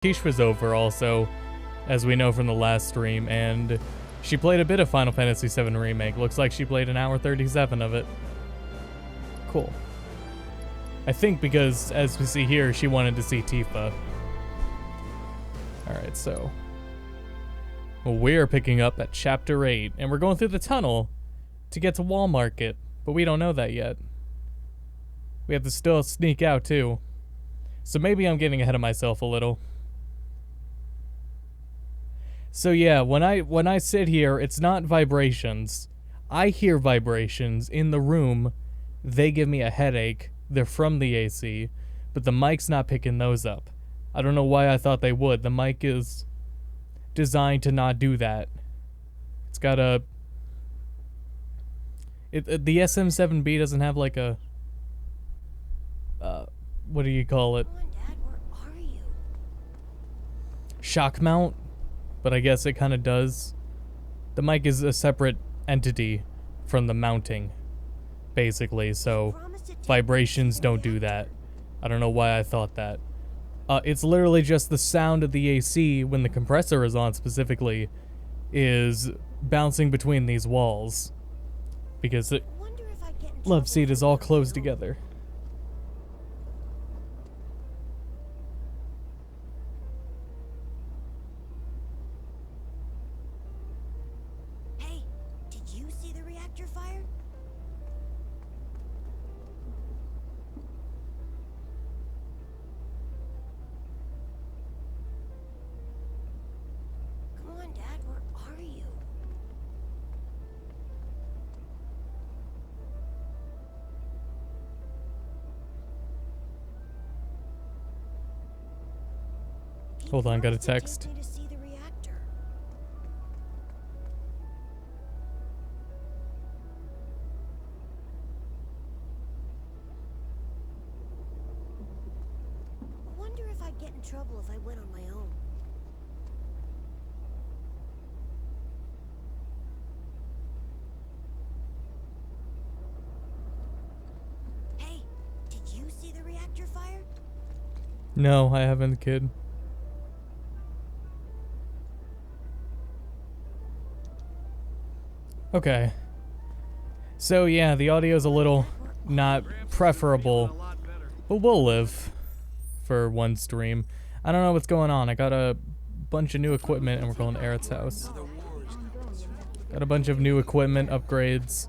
Quiche was over also, as we know from the last stream, and she played a bit of Final Fantasy VII Remake. Looks like she played an hour 37 of it. Cool. I think because, as we see here, she wanted to see Tifa. Alright, so we're picking up at Chapter 8, and we're going through the tunnel to get to Wall Market, but we don't know that yet. We have to still sneak out, too. So maybe I'm getting ahead of myself a little. So yeah, when I sit here, it's not vibrations. I hear vibrations in the room. They give me a headache. They're from the AC, but the mic's not picking those up. I don't know why I thought they would. The mic is designed to not do that. It's got a... the SM7B doesn't have like a... what do you call it? Come on, Dad, where are you? Shock mount? But I guess it kind of does. The mic is a separate entity from the mounting, basically, so vibrations don't do that. I don't know why I thought that. It's literally just the sound of the AC when the compressor is on specifically is bouncing between these walls. Because the love seat is all closed together. Hey, did you see the reactor fire? Come on, Dad, where are you? He Hold on, got a promised to take text. me to see the reactor. I wonder if I'd get in trouble if I went on my own. Hey, did you see the reactor fire? No, I haven't, kid. Okay. So yeah, the audio's a little not preferable, but we'll live for one stream. I don't know what's going on. I got a bunch of new equipment and we're going to Eric's house. Got a bunch of new equipment upgrades,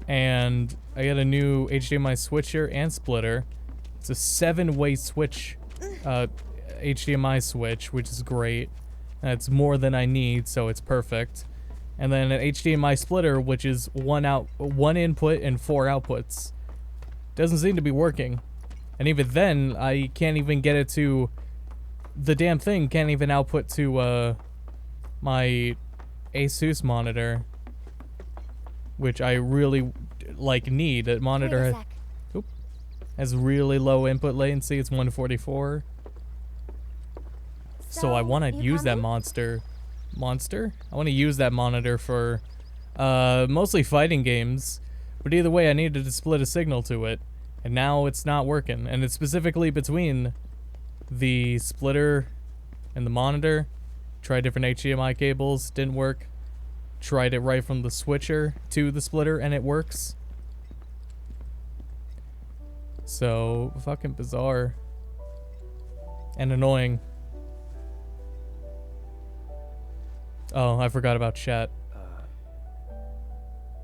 and I got a new HDMI switcher and splitter. It's a 7-way switch, HDMI switch, which is great. And it's more than I need, so it's perfect. And then an HDMI splitter, which is one input and 4 outputs. Doesn't seem to be working. And even then, I can't even get it to... The damn thing can't even output to my Asus monitor, which I really need. That monitor has really low input latency. It's 144. So I want to use that monster. I want to use that monitor for mostly fighting games, but either way I needed to split a signal to it, and now it's not working. And it's specifically between the splitter and the monitor. Tried different HDMI cables, didn't work. Tried it right from the switcher to the splitter, and it works. So fucking bizarre and annoying. Oh, I forgot about chat.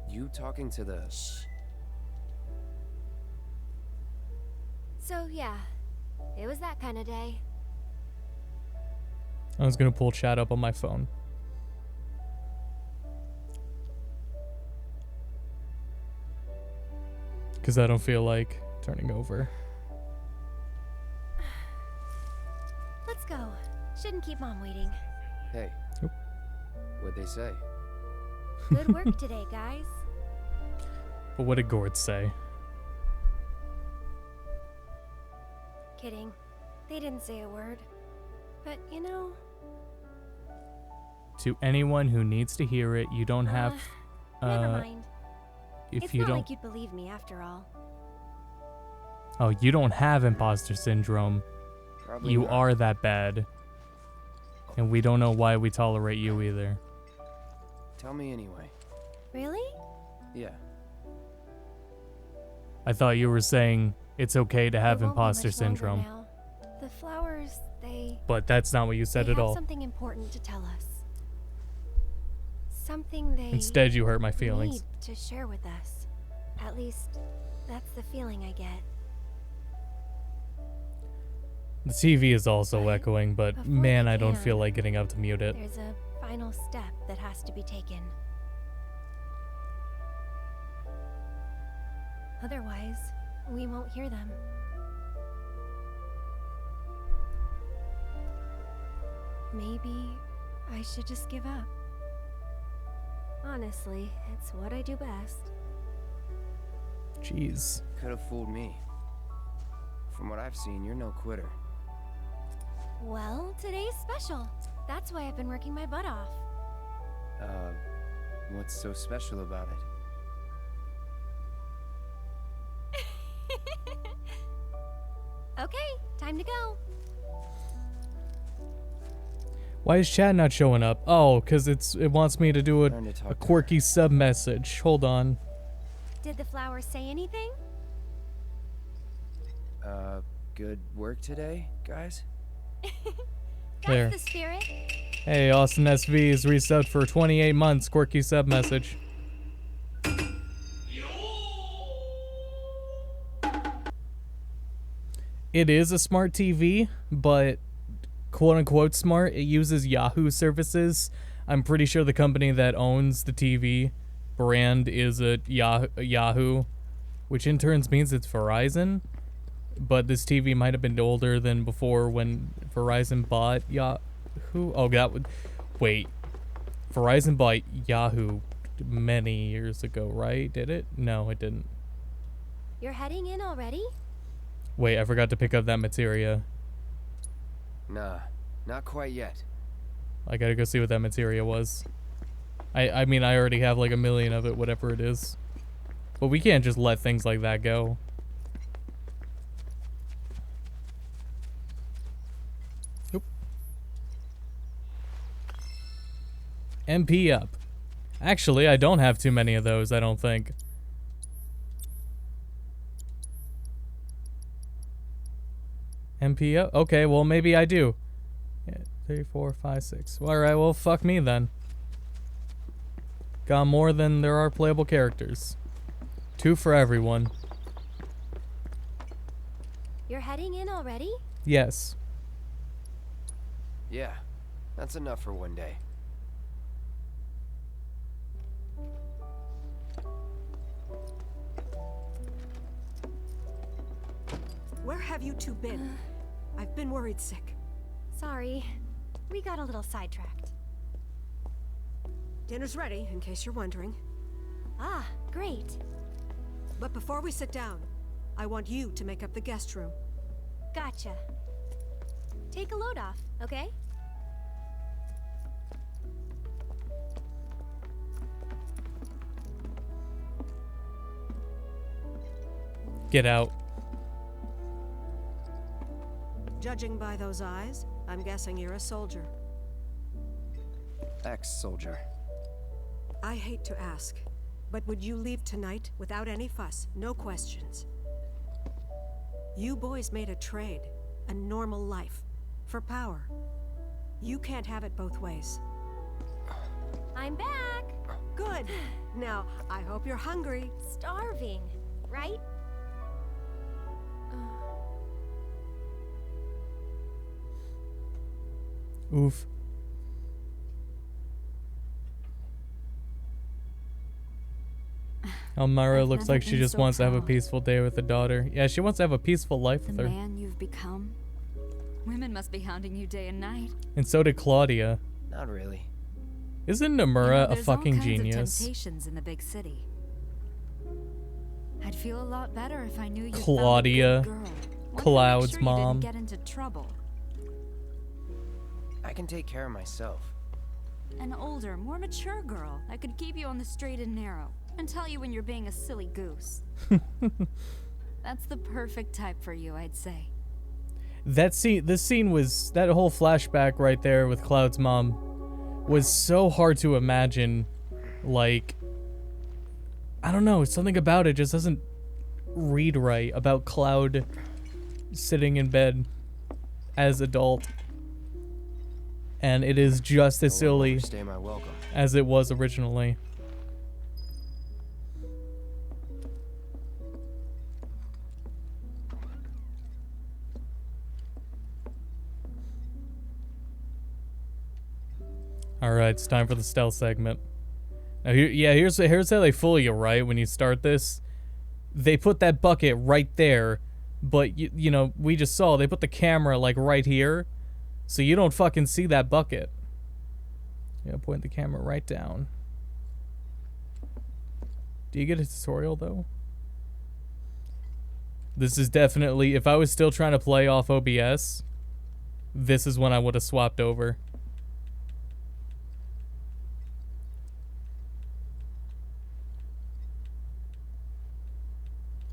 You talking to the... Shh. So yeah, it was that kind of day. I was gonna pull chat up on my phone. Because I don't feel like turning over. Let's go. Shouldn't keep Mom waiting. Hey. Oop. What'd they say? Good work today, guys. But what did Gord say? Kidding. They didn't say a word. But, you know... To anyone who needs to hear it, you don't have... never mind. If It's you not don't... like you'd believe me after all. Oh, you don't have imposter syndrome. Probably You not. are that bad. And we don't know why we tolerate you either. Tell me anyway. Really? Yeah. I thought you were saying it's okay to have It won't be imposter much longer syndrome. now. The flowers, they But that's not what you said they at have all. something important to tell us. Something they Instead, you hurt my feelings. need to share with us. At least, that's the feeling I get. The TV is also But echoing, but before man, we I don't can, feel like getting up to mute it. There's a final step that has to be taken. Otherwise, we won't hear them. Maybe I should just give up. Honestly, it's what I do best. Jeez. Could have fooled me. From what I've seen, you're no quitter. Well, today's special. That's why I've been working my butt off. What's so special about it? Okay, time to go. Why is chat not showing up? Oh, because it wants me to do Learn to talk a to quirky sub message. Hold on. Did the flowers say anything? Good work today, guys? That's There. the spirit. Hey, Austin SV is resubbed for 28 months. Quirky sub message. It is a smart TV, but quote-unquote smart. It uses Yahoo services. I'm pretty sure the company that owns the TV brand is a Yahoo, which in turn means it's Verizon. But this TV might have been older than before when Verizon bought Yahoo. Oh, that would... Wait. Verizon bought Yahoo many years ago, right? Did it? No, it didn't. You're heading in already? Wait, I forgot to pick up that materia. Nah, not quite yet. I gotta go see what that materia was. I mean, I already have like a million of it, whatever it is. But we can't just let things like that go. Oop. MP up. Actually, I don't have too many of those, I don't think. MP up? Okay, well, maybe I do. Yeah, 3, 4, 5, 6. Alright, well, fuck me then. Got more than there are playable characters. 2 for everyone. You're heading in already? Yes. Yeah, that's enough for one day. Where have you two been? I've been worried sick. Sorry. We got a little sidetracked. Dinner's ready, in case you're wondering. Ah, great. But before we sit down, I want you to make up the guest room. Gotcha. Take a load off, okay? Get out. Judging by those eyes, I'm guessing you're a soldier. Ex-soldier. I hate to ask, but would you leave tonight without any fuss, no questions? You boys made a trade, a normal life, for power. You can't have it both ways. I'm back. Good. Now, I hope you're hungry. Starving, right? Oof. Elmira I've looks never like she been just so wants to have a proud. peaceful day with her daughter. Yeah, she wants to have a peaceful life The with her. man you've become. Women must be hounding you day and night. And so did Claudia. Not really. Isn't You know, Nomura a there's all fucking kinds of genius? temptations in the big city. I'd feel a lot better if I knew you Claudia, found a good girl. One to make Cloud's sure you mom. didn't get into trouble. I can take care of myself. An older, more mature girl that could keep you on the straight and narrow and tell you when you're being a silly goose. That's the perfect type for you, I'd say. That scene, that whole flashback right there with Cloud's mom was so hard to imagine. Like, I don't know, something about it just doesn't read right about Cloud sitting in bed as adult. And it is just as silly Overstay my welcome. as it was originally. Alright, it's time for the stealth segment. Now here's how they fool you, right? When you start this, they put that bucket right there, but you know, we just saw they put the camera like right here, so you don't fucking see that bucket. Yeah, point the camera right down. Do you get a tutorial though? This is definitely, if I was still trying to play off OBS, this is when I would have swapped over.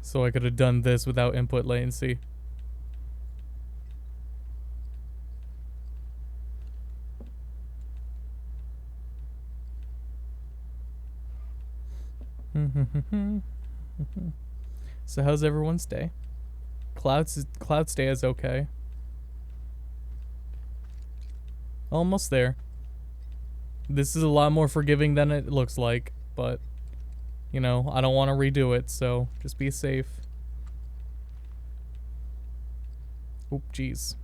So I could have done this without input latency. So how's everyone's day? Cloud's day is okay. Almost there. This is a lot more forgiving than it looks like, but you know, I don't want to redo it, so just be safe. Oop, jeez.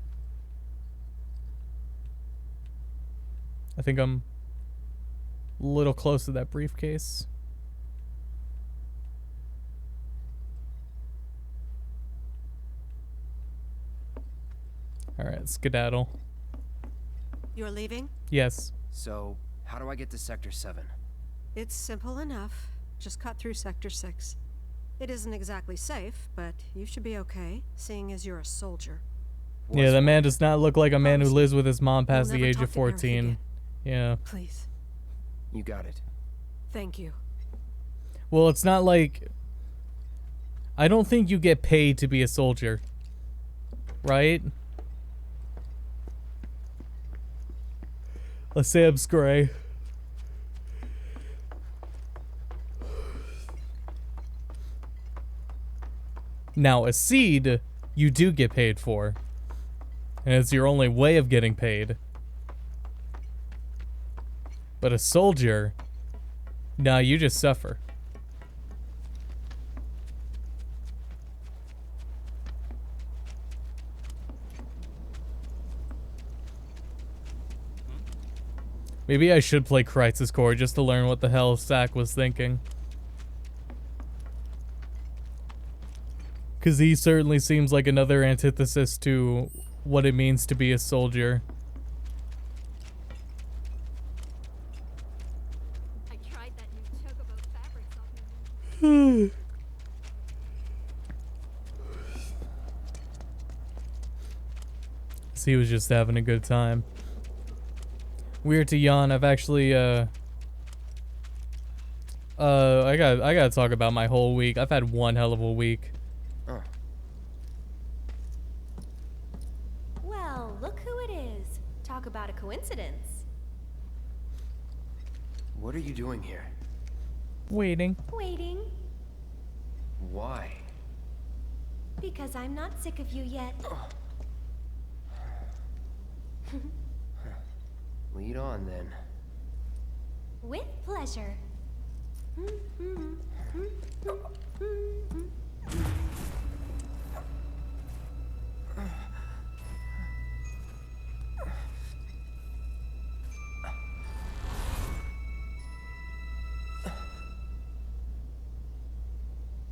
I think I'm a little close to that briefcase. Alright, skedaddle. You're leaving? Yes. So, how do I get to Sector 7? It's simple enough. Just cut through Sector 6. It isn't exactly safe, but you should be okay, seeing as you're a soldier. Yeah, that man does not look like a man who lives with his mom past We'll the never age talk of to Gareth 14. again. Yeah. Please. You got it. Thank you. Well, it's not like... I don't think you get paid to be a soldier. Right? A Sam's Gray. Now, a seed, you do get paid for. And it's your only way of getting paid. But a soldier, nah, you just suffer. Maybe I should play Crisis Core just to learn what the hell Zack was thinking. Because he certainly seems like another antithesis to what it means to be a soldier. I tried that new chocobo fabric softener. So he was just having a good time. Weird to yawn. I've actually I gotta talk about my whole week. I've had one hell of a week. Well, look who it is. Talk about a coincidence. What are you doing here? Waiting. Waiting. Why? Because I'm not sick of you yet. Lead on then. With pleasure.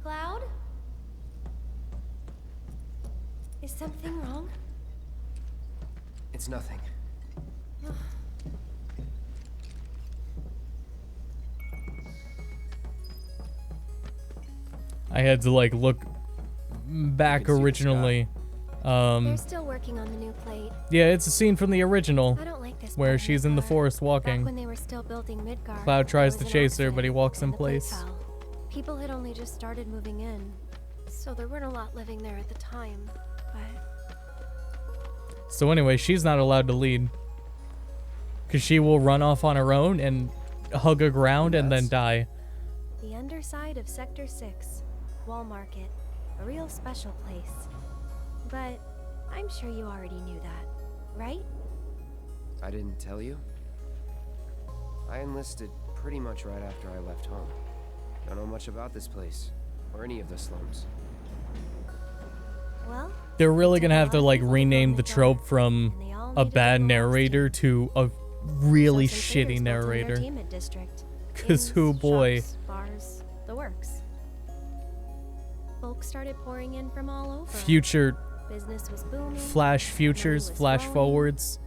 Cloud? Is something wrong? It's nothing. I had to like look back You can see the originally. They're still working on the new plate. Yeah, it's a scene from the original I don't like this where part she's of in the plot. forest Back walking. when they were still building Midgard, Cloud tries there to was an chase her, but he accident walks in and the plate place. fell. People had only just started moving in, so there weren't a lot living there at the time. But So anyway, she's not allowed to lead. Because she will run off on her own and hug a ground and then die. The underside of Sector 6, Wall Market, a real special place. But I'm sure you already knew that, right? I didn't tell you? I enlisted pretty much right after I left home. Don't know much about this place, or any of the slums. Well, They're really gonna have to like rename the trope from a bad narrator to a really shitty narrator. Cause who boy. Shops, bars, the works. Folks started pouring in from all over. Future Business was booming. flash futures, money was flash flowing, forwards.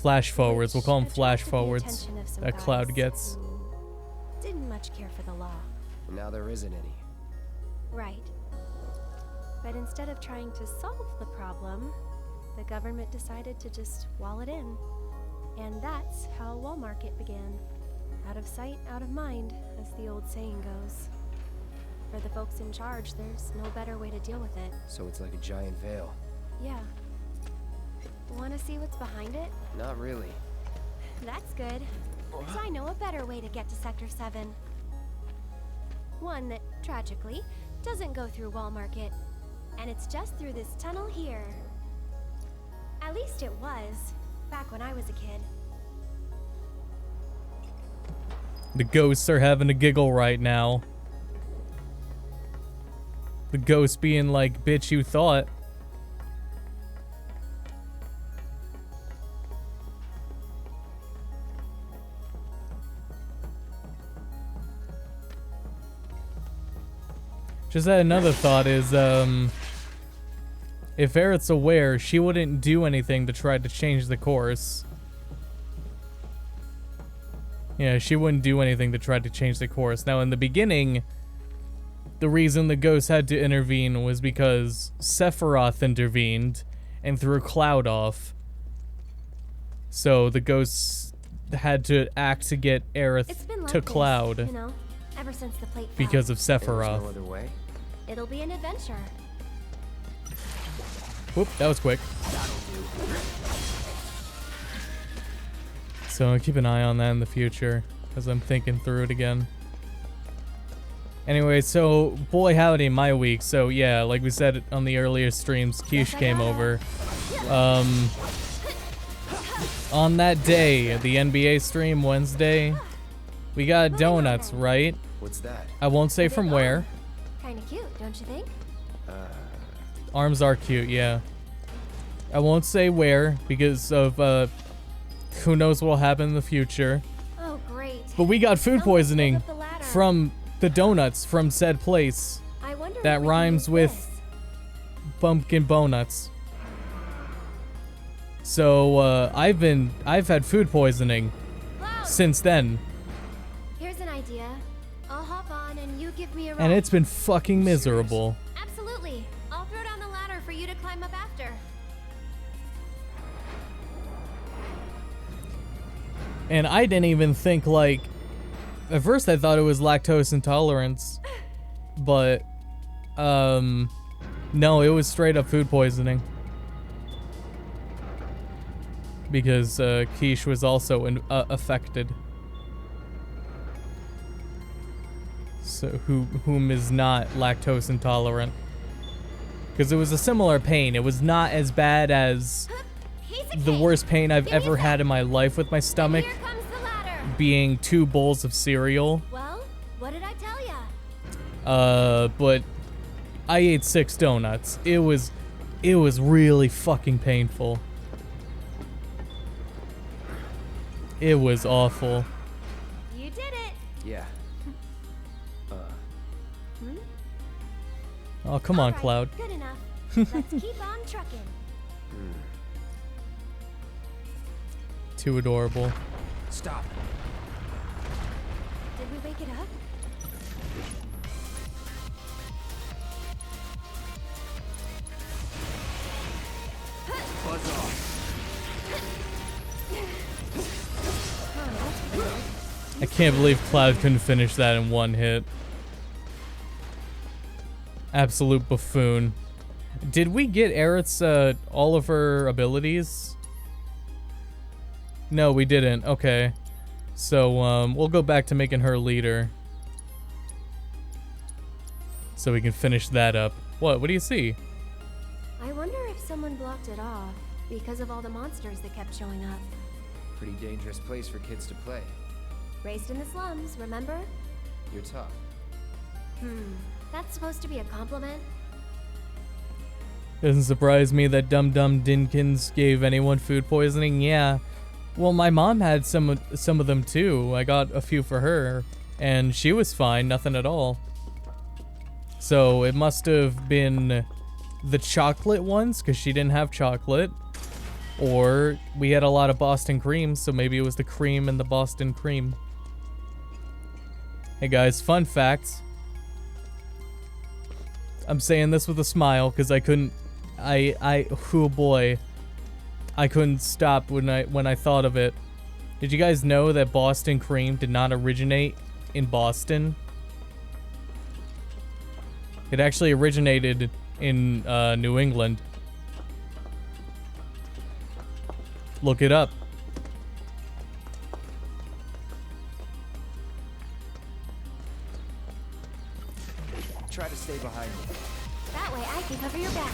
Flash forwards, we'll call them which flash attracted the forwards. attention of some That Cloud guys gets. who didn't much care for the law. And now there isn't any. Right. But instead of trying to solve the problem, the government decided to just wall it in. And that's how Wall Market began. Out of sight, out of mind, as the old saying goes. For the folks in charge, there's no better way to deal with it. So it's like a giant veil. Yeah. Want to see what's behind it? Not really. That's good. 'Cause I know a better way to get to Sector 7. One that, tragically, doesn't go through Wall Market. And it's just through this tunnel here. At least it was, back when I was a kid. The ghosts are having a giggle right now. The ghost being like, bitch, you thought. Just had another thought is, if Aerith's aware, she wouldn't do anything to try to change the course. Yeah, she wouldn't do anything to try to change the course. Now, in the beginning, the reason the ghost had to intervene was because Sephiroth intervened and threw Cloud off. So the ghosts had to act to get It's Aerith been like to this, Cloud you know, ever since the plate fell. because of There was no Sephiroth. other way? It'll be an adventure. Whoop, that was quick. So keep an eye on that in the future, as I'm thinking through it again. Anyway, so boy howdy, my week. So yeah, like we said on the earlier streams, Quiche came over. On that day, the NBA stream Wednesday, we got donuts, right? What's that? I won't say from where. Kinda cute, don't you think? Arms are cute, yeah. I won't say where because of who knows what'll happen in the future. Oh, great. But we got food Someone poisoning pulled up the ladder. from the donuts from said place I wonder that what we can rhymes use with this. pumpkin bonuts. So I've had food poisoning Cloud, since then, here's an idea. I'll hop on and you give me a ride. and it's been fucking miserable. Absolutely. I'll throw down the ladder for you to climb up after. And I didn't even think like at first I thought it was lactose intolerance, but no, it was straight up food poisoning. Because Quiche was also affected. So whom is not lactose intolerant? Because it was a similar pain. It was not as bad as He's a the king. worst pain I've Give me ever a had sec. in my life with my stomach, Here comes the ladder. being 2 bowls of cereal. Well, what did I tell ya? But I ate 6 donuts. It was really fucking painful. It was awful. You did it. Yeah. Oh, come on, All right, Cloud. Good enough. Let's keep on trucking. Too adorable. Stop. Did we wake it up? Buzz off. I can't believe Cloud couldn't finish that in 1 hit. Absolute buffoon. Did we get Aerith's, all of her abilities? No, we didn't. Okay. So, we'll go back to making her leader. So we can finish that up. What? What do you see? I wonder if someone blocked it off because of all the monsters that kept showing up. Pretty dangerous place for kids to play. Raised in the slums, remember? You're tough. That's supposed to be a compliment. Doesn't surprise me that Dum Dum Dinkins gave anyone food poisoning. Yeah. Well, my mom had some of them too. I got a few for her, and she was fine, nothing at all. So it must have been the chocolate ones, because she didn't have chocolate. Or we had a lot of Boston cream, so maybe it was the cream and the Boston cream. Hey guys, fun fact. I'm saying this with a smile, because I couldn't... oh boy. I couldn't stop when I thought of it. Did you guys know that Boston cream did not originate in Boston? It actually originated in New England. Look it up. Try to stay behind me. That way I can cover your back.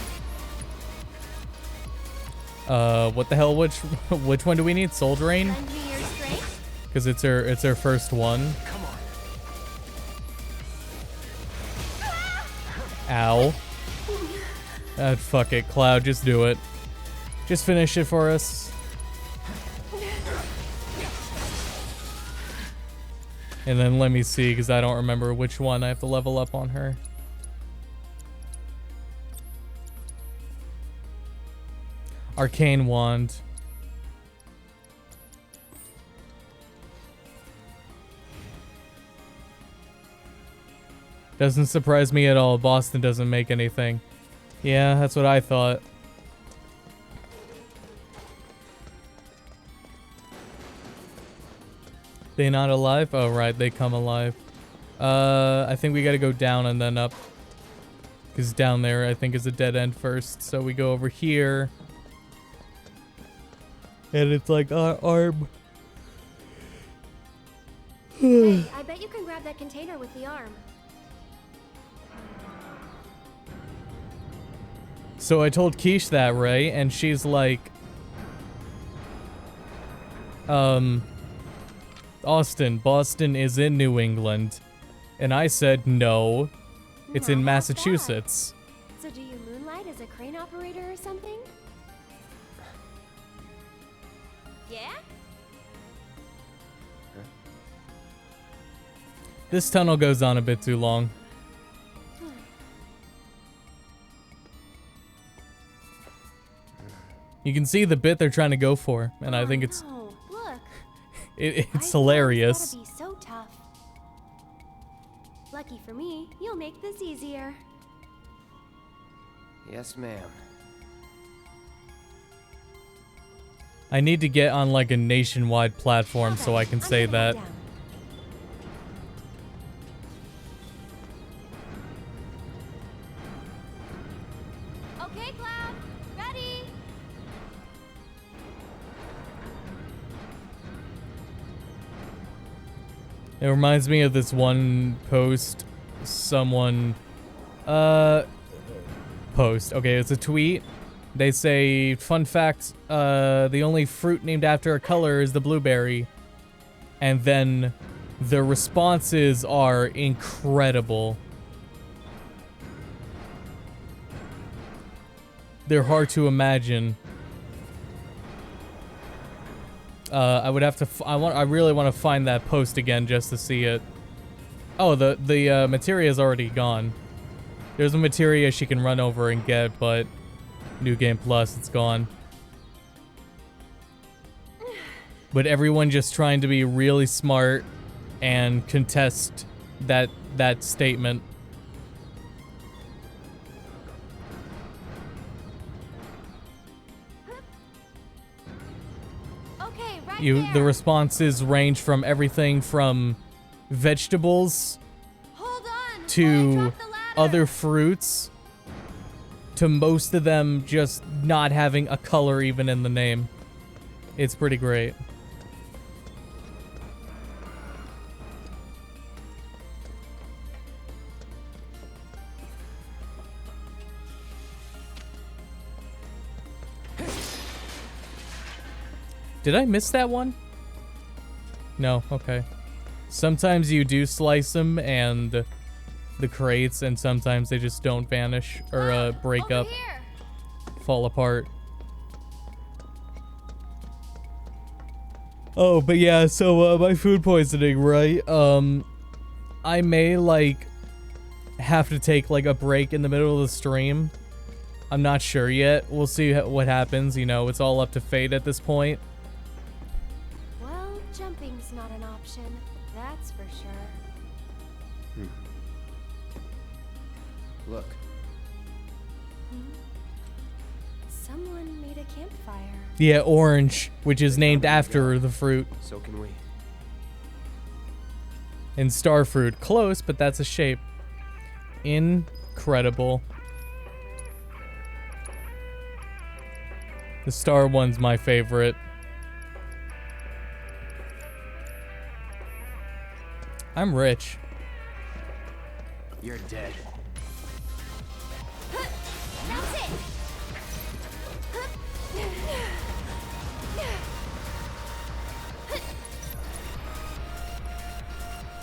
What the hell? Which one do we need? Soul Drain? Lend me your strength. Because it's her first one. Come on. Ow. Fuck it, Cloud, just do it. Just finish it for us. And then let me see, because I don't remember which one I have to level up on her. Arcane Wand. Doesn't surprise me at all. Boston doesn't make anything. Yeah, that's what I thought. They not alive? Oh, right, they come alive. I think we gotta go down and then up. Because down there, I think, is a dead end first. So we go over here. And it's like our arm. Hey, I bet you can grab that container with the arm. So I told Quiche that, right? And she's like, Austin, Boston is in New England. And I said, no, it's in Now, how's that? Massachusetts. So do you moonlight as a crane operator or something? Yeah? This tunnel goes on a bit too long. You can see the bit they're trying to go for, and I think it's No, look. it's hilarious. Gotta be so tough. Lucky for me, you'll make this easier. Yes, ma'am. I need to get on like a nationwide platform so I can I'm say gonna head that. down. Okay, Cloud, ready? It reminds me of this one post someone post. Okay, it's a tweet. They say, fun fact, the only fruit named after a color is the blueberry. And then the responses are incredible. They're hard to imagine. I would have to. I really want to find that post again just to see it. Oh, the materia is already gone. There's a materia she can run over and get, but New Game Plus, it's gone. But everyone just trying to be really smart and contest that statement. Okay, right The there. responses range from everything from vegetables Hold on. while I to drop the ladder. other fruits to most of them just not having a color even in the name. It's pretty great. Did I miss that one? No, okay. Sometimes you do slice them and the crates, and sometimes they just don't vanish or break Over up, here. fall apart. Oh, but yeah, so my food poisoning, right? I may like have to take like a break in the middle of the stream. I'm not sure yet. We'll see what happens. You know, it's all up to fate at this point. Well, jumping's not an option, that's for sure. Look, Someone made a campfire. Yeah, orange, which is named after the fruit. so can we. And star fruit. Close, but that's a shape. Incredible. The star one's my favorite. I'm rich. You're dead. That's it.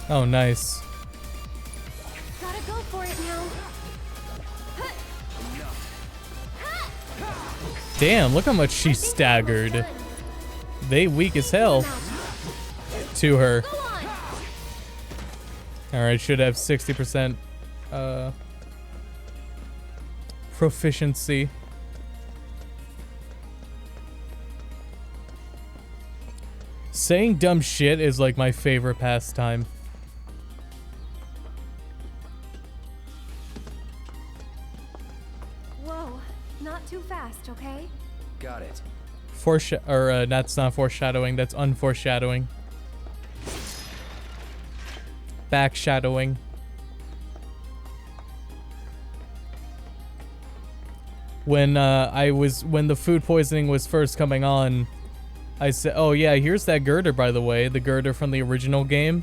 Oh, nice. Gotta go for it now. Damn, look how much she staggered. They weak as hell to her. Go on. Alright, should have 60% proficiency. Saying dumb shit is like my favorite pastime. Whoa, not too fast, okay? Got it. That's not foreshadowing, that's unforeshadowing. Backshadowing. When the food poisoning was first coming on, I said, oh yeah, here's that girder, by the way, the girder from the original game.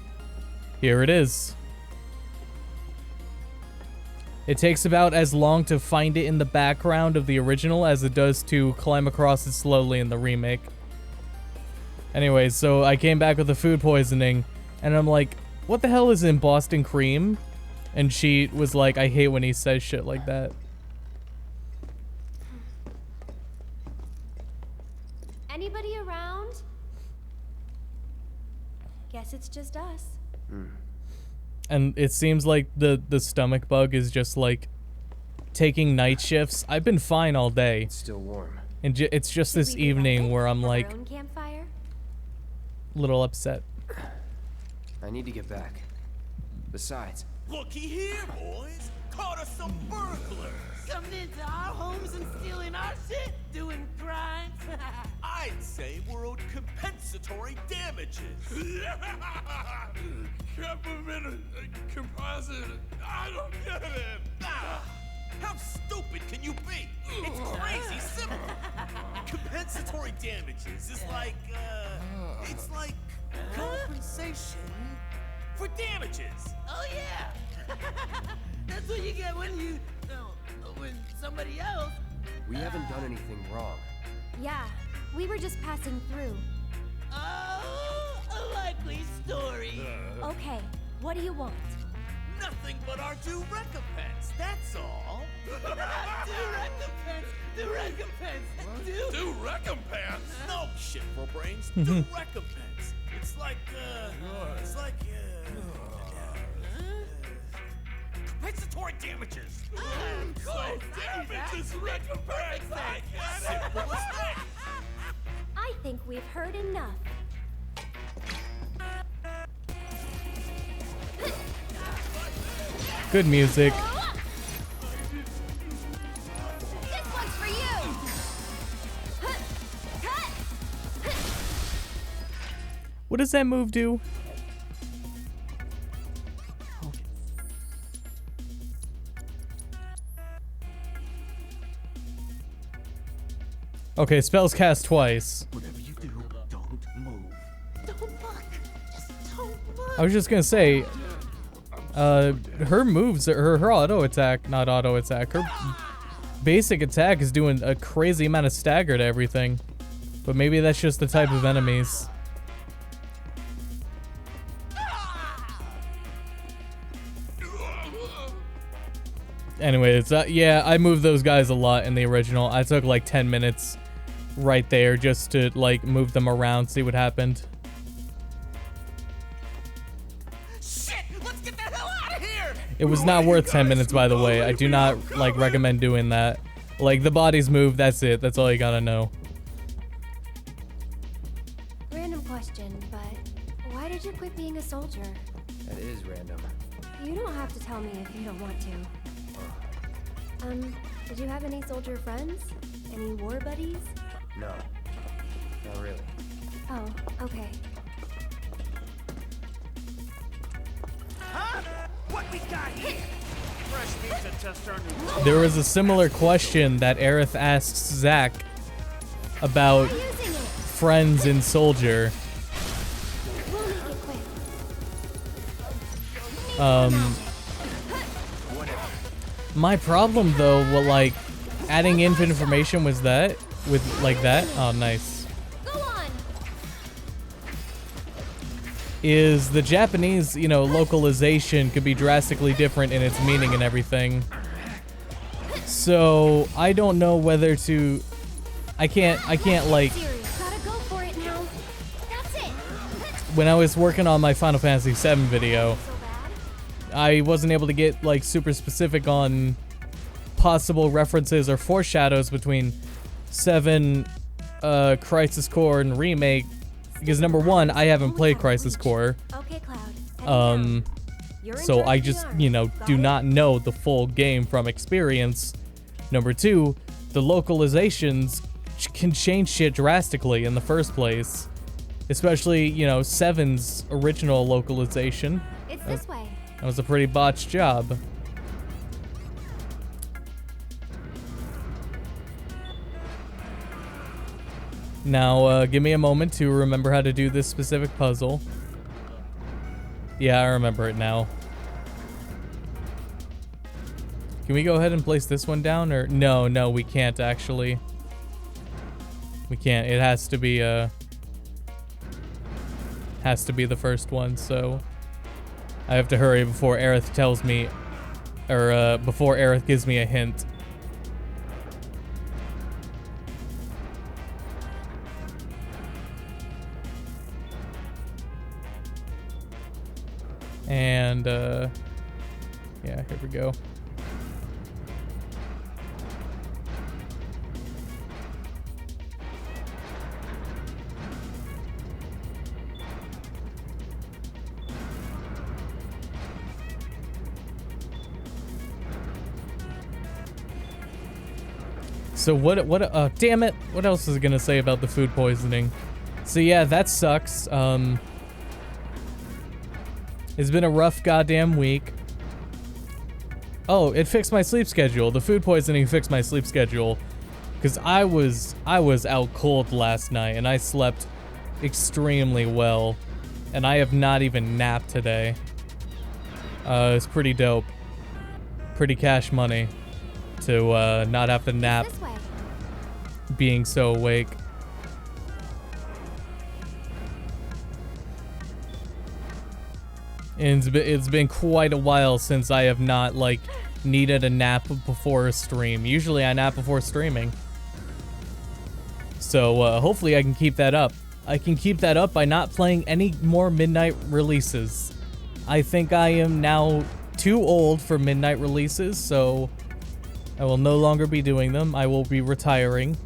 Here it is. It takes about as long to find it in the background of the original as it does to climb across it slowly in the remake. Anyways, so I came back with the food poisoning, and I'm like, what the hell is in Boston cream? And she was like, I hate when he says shit like that. Anybody around? Guess it's just us. And it seems like the stomach bug is just like taking night shifts. I've been fine all day. It's still warm. And it's just Should this we do evening nothing? where I'm Have like our own campfire? a little upset. I need to get back. Besides, Looky here, boys. Caught us some burglars. Coming into our homes and stealing our shit, doing crimes. I'd say we're owed compensatory damages. Government composite. I don't get it. How stupid can you be? It's crazy simple. Compensatory damages is like, it's like compensation for damages. Oh yeah, that's what you get when you, when somebody else. we haven't done anything wrong. Yeah, we were just passing through. Oh, a likely story. Okay, what do you want? Nothing but our due recompense, that's all. Due recompense. Due recompense? No shit for brains. Due recompense. It's like, compensatory damages. Of course, Damages, recompense. I get it. Simple as that. I think we've heard enough. Good music. This one's for you. What does that move do? Okay, spells cast twice. Whatever you do, don't move. Don't look. Just don't look. I was just gonna say, her moves, her auto attack, not auto attack, her basic attack is doing a crazy amount of stagger to everything. But maybe that's just the type of enemies. Anyways, yeah, I moved those guys a lot in the original. I took like 10 minutes right there just to like move them around, see what happened. Shit! Let's get the hell out of here! It was not worth 10 minutes, by the way. I do not like recommend doing that. Like the bodies move, that's it. That's all you gotta know. Random question, but why did you quit being a soldier? That is random. You don't have to tell me if you don't want to. Did you have any soldier friends? Any war buddies? No. Not really. Oh, okay. Huh? What we got here? Fresh meat to test our new. There was a similar question that Aerith asks Zack about Using it. friends in Soldier. We'll make it quick. My problem though, well, like, adding in information was that, with like that, oh nice, Go on. is the Japanese, you know, localization could be drastically different in its meaning and everything. So, I don't know whether to, I can't like, Serious. Gotta go for it now. That's it. when I was working on my Final Fantasy VII video, So bad. I wasn't able to get like super specific on possible references or foreshadows between 7, Crisis Core and Remake, because number one, I haven't played Crisis Core, Okay, Cloud. Heading down. You're in so charge I of the just, army. you know, Got do it? not know the full game from experience. Number two, the localizations can change shit drastically in the first place, especially, you know, 7's original localization. It's this way. That was a pretty botched job. Now, give me a moment to remember how to do this specific puzzle. Yeah, I remember it now. Can we go ahead and place this one down, or no, we can't actually. We can't. It has to be the first one, so I have to hurry before Aerith tells me, or before Aerith gives me a hint. And yeah, here we go. So what, damn it, what else is it gonna say about the food poisoning? So yeah, that sucks. It's been a rough goddamn week. Oh, it fixed my sleep schedule. The food poisoning fixed my sleep schedule. Because I was out cold last night, and I slept extremely well. And I have not even napped today. It's pretty dope. Pretty cash money to not have to nap This way. being so awake. And it's been quite a while since I have not, like, needed a nap before a stream. Usually I nap before streaming. So, hopefully I can keep that up. I can keep that up by not playing any more midnight releases. I think I am now too old for midnight releases, so I will no longer be doing them. I will be retiring.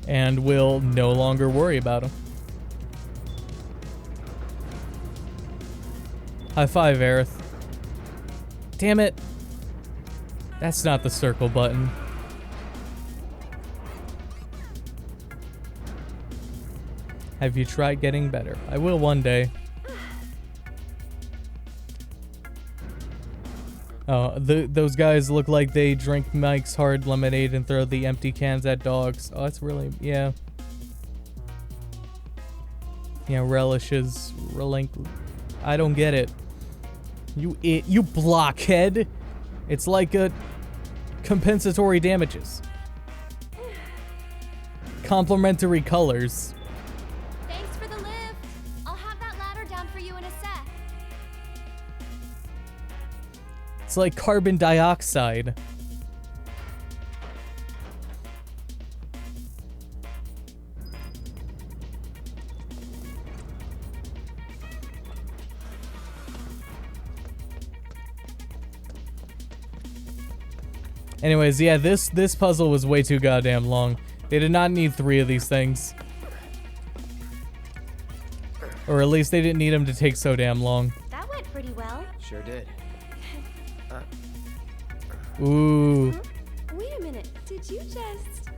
And will no longer worry about them. High five, Aerith. Damn it. That's not the circle button. Have you tried getting better? I will one day. Oh, those guys look like they drink Mike's hard lemonade and throw the empty cans at dogs. Oh, that's really, yeah. Yeah, relishes, I don't get it. You blockhead. It's like a compensatory damages. Complementary colors. Thanks for the lift. I'll have that ladder down for you in a sec. It's like carbon dioxide. Anyways, yeah, this puzzle was way too goddamn long. They did not need 3 of these things. Or at least they didn't need them to take so damn long. That went pretty well. Sure did. Ooh. Wait a minute. Did you just...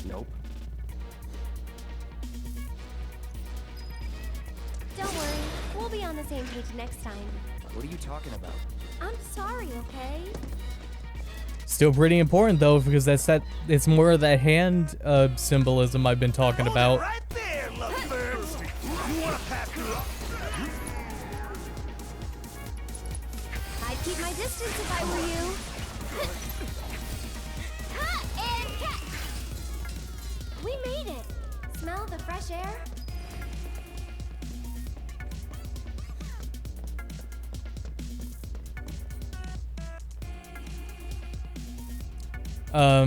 Nope. Don't worry. We'll be on the same page next time. What are you talking about? I'm sorry, okay? Still pretty important though, because it's more of that hand symbolism I've been talking about. Right there, lovebirds. You wanna pass through? I'd keep my distance if I were you. Ha! And catch! We made it. Smell the fresh air?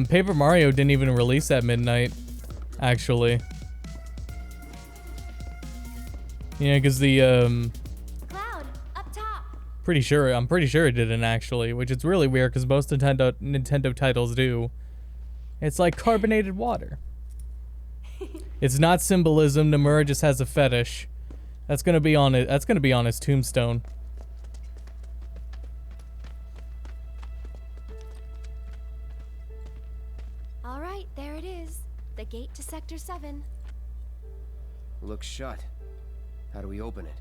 Paper Mario didn't even release at midnight, actually. Yeah, because the, Cloud, up top. I'm pretty sure it didn't actually, which is really weird because most Nintendo titles do. It's like carbonated water. It's not symbolism. Nomura just has a fetish. That's gonna be on it. That's gonna be on his tombstone. All right, there it is. The gate to Sector 7. Looks shut. How do we open it?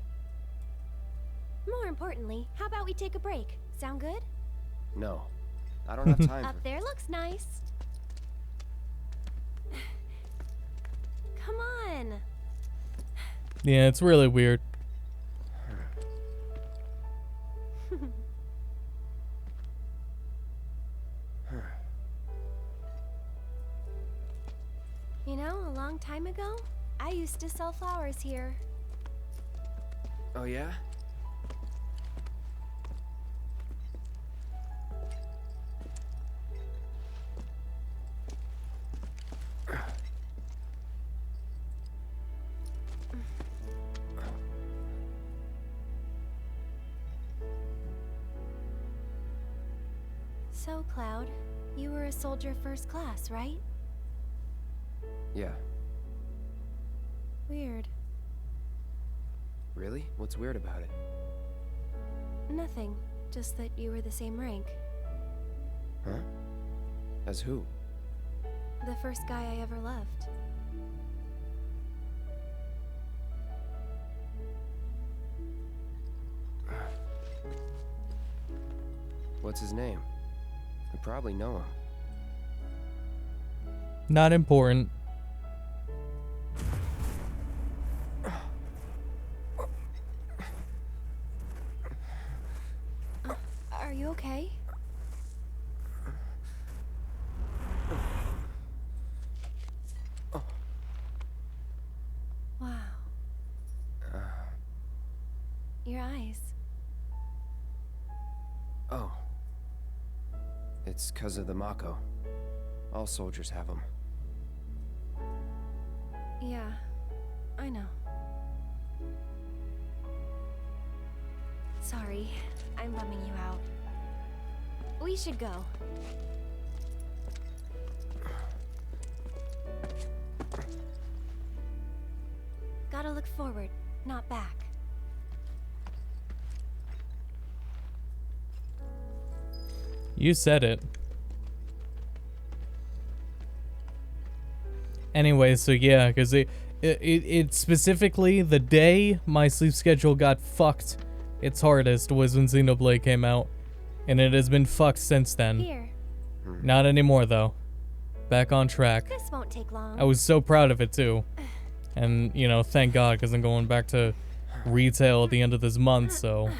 More importantly, how about we take a break? Sound good? No. I don't have time Up for... there looks nice. Come on. Yeah, it's really weird. You know, a long time ago, I used to sell flowers here. Oh yeah? So, Cloud, you were a soldier first class, right? Yeah. Weird. Really? What's weird about it? Nothing. Just that you were the same rank. Huh? As who? The first guy I ever loved. What's his name? I probably know him. Not important. Are you okay? Wow. Your eyes. Oh. It's 'cause of the Mako. All soldiers have them. Yeah, I know. Sorry, I'm bumming you out. We should go. Gotta look forward, not back. You said it. Anyway, so yeah, because It specifically the day my sleep schedule got fucked its hardest was when Xenoblade came out, and it has been fucked since then. Here, Not anymore though. Back on track. this won't take long. I was so proud of it too, and you know, thank God, because I'm going back to retail at the end of this month. So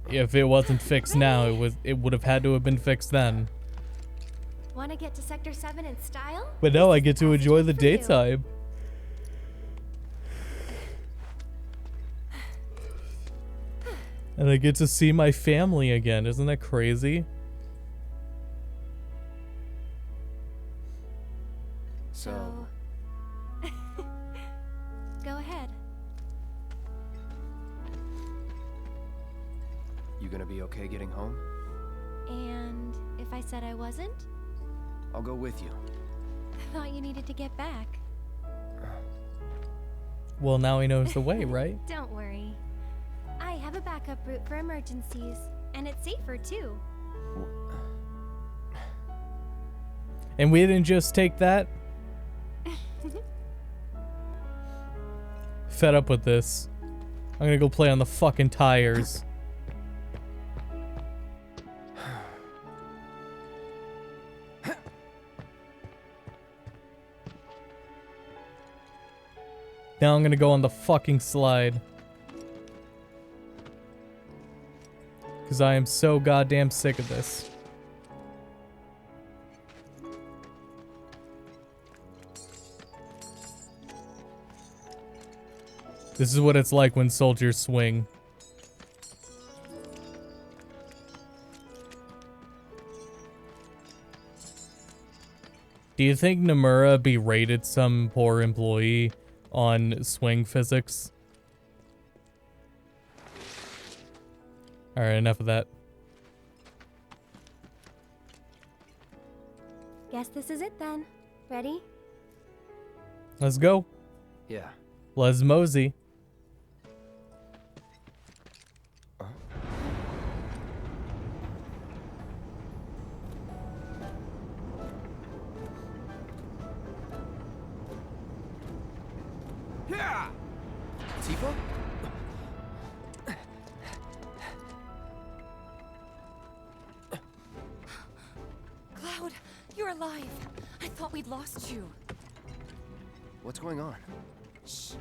if it wasn't fixed now, it would have had to have been fixed then. Want to get to Sector 7 in style? But now I get to enjoy the For you. daytime. And I get to see my family again. Isn't that crazy? So, Go ahead. you gonna be okay getting home? And if I said I wasn't? I'll go with you. I thought you needed to get back. Well, now he knows the way, right? Don't worry. I have a backup route for emergencies, and it's safer too. And we didn't just take that. Fed up with this. I'm gonna go play on the fucking tires. Now I'm gonna go on the fucking slide. Because I am so goddamn sick of this. This is what it's like when soldiers swing. Do you think Nomura berated some poor employee on swing physics? Alright, enough of that. Guess this is it then. Ready? Let's go. Yeah. Les mosey. Yeah. Tifa? Cloud, you're alive. I thought we'd lost you. What's going on? Shh.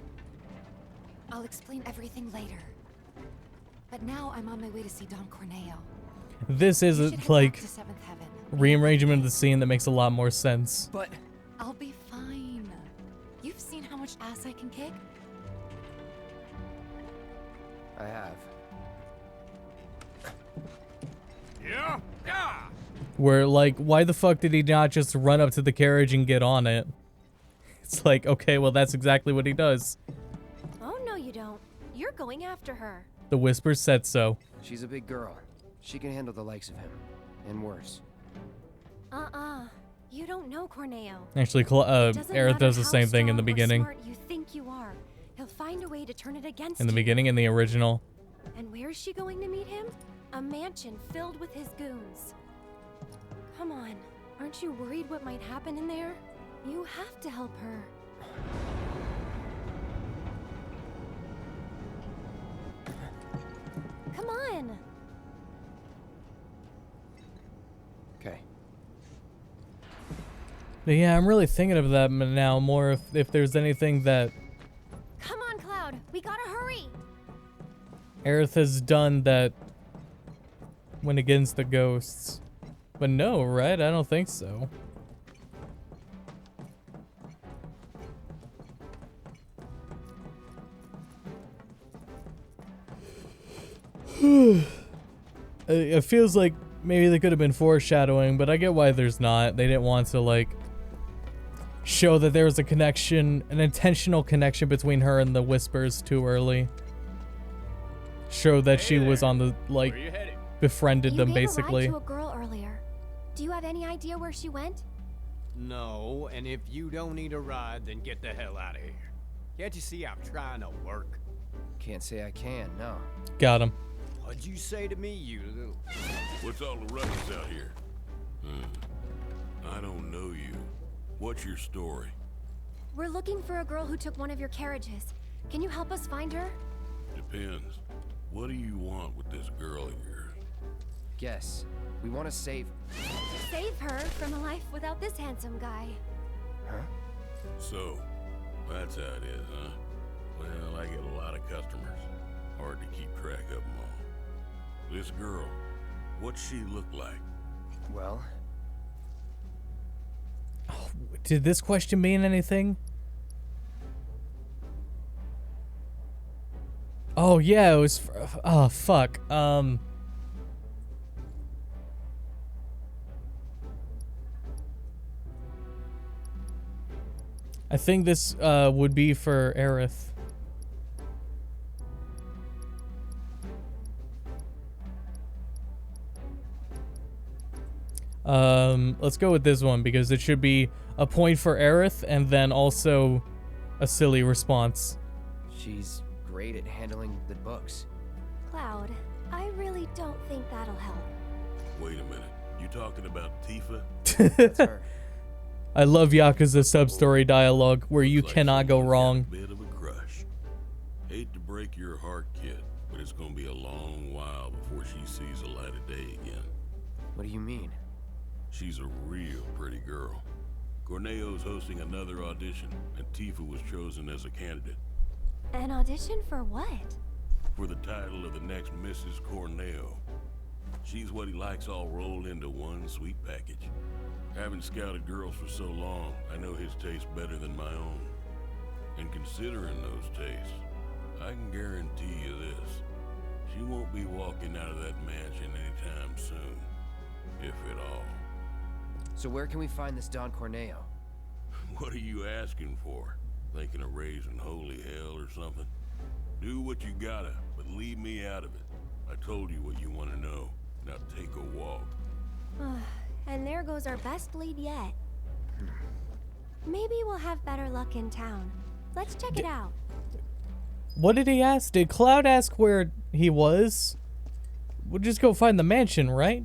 I'll explain everything later. But now I'm on my way to see Don Corneo. This You is should head like back to Seventh Heaven. rearrangement of the scene that makes a lot more sense. But I'll be fine. You've seen how much ass I can kick? I have. Yeah? Yeah! Where, like, why the fuck did he not just run up to the carriage and get on it? It's like, okay, well, that's exactly what he does. Oh, no, you don't. You're going after her. The whisper said so. She's a big girl. She can handle the likes of him. And worse. You don't know Corneo. Actually, It doesn't Aerith matter does the how same thing in the strong or beginning. smart you think you are. He'll find a way to turn it against In the you. beginning, in the original. And where's she going to meet him? A mansion filled with his goons. Come on, aren't you worried what might happen in there? You have to help her. Come on! Okay. But yeah, I'm really thinking of that now more if there's anything that Come on, Cloud! We gotta hurry! Aerith has done that went against the ghosts. But no, right? I don't think so. It feels like maybe they could have been foreshadowing, but I get why there's not. They didn't want to, like, show that there was a connection, an intentional connection between her and the Whispers too early. Show that she was on the, like, Where you headed? befriended them, You gave basically. a ride to a girl earlier. Do you have any idea where she went? No, and if you don't need a ride, then get the hell out of here. Can't you see I'm trying to work? Can't say I can, no. Got him. What'd you say to me, you little... What's all the ruckus out here? I don't know you. What's your story? We're looking for a girl who took one of your carriages. Can you help us find her? Depends. What do you want with this girl of yours? Guess. We want to save... Save her from a life without this handsome guy. Huh? So, that's how it is, huh? Well, I get a lot of customers. Hard to keep track of them all. This girl, what's she look like? Well... Oh, did this question mean anything? Oh, yeah, it was... Oh, fuck. I think this would be for Aerith. Let's go with this one because it should be a point for Aerith and then also a silly response. She's great at handling the books. Cloud, I really don't think that'll help. Wait a minute. You talking about Tifa? That's her. I love Yakuza sub-story dialogue where you Looks like cannot go someone's got wrong. a bit of a crush. Hate to break your heart, kid, but it's gonna be a long while before she sees the light of day again. What do you mean? She's a real pretty girl. Corneo's hosting another audition, and Tifa was chosen as a candidate. An audition for what? For the title of the next Mrs. Corneo. She's what he likes all rolled into one sweet package. Having scouted girls for so long, I know his taste better than my own. And considering those tastes, I can guarantee you this. She won't be walking out of that mansion anytime soon. If at all. So where can we find this Don Corneo? What are you asking for? Thinking of raising holy hell or something? Do what you gotta, but leave me out of it. I told you what you want to know. Now take a walk. And there goes our best lead yet. Maybe we'll have better luck in town. Let's check it out. What did he ask? Did Cloud ask where he was? We'll just go find the mansion, right?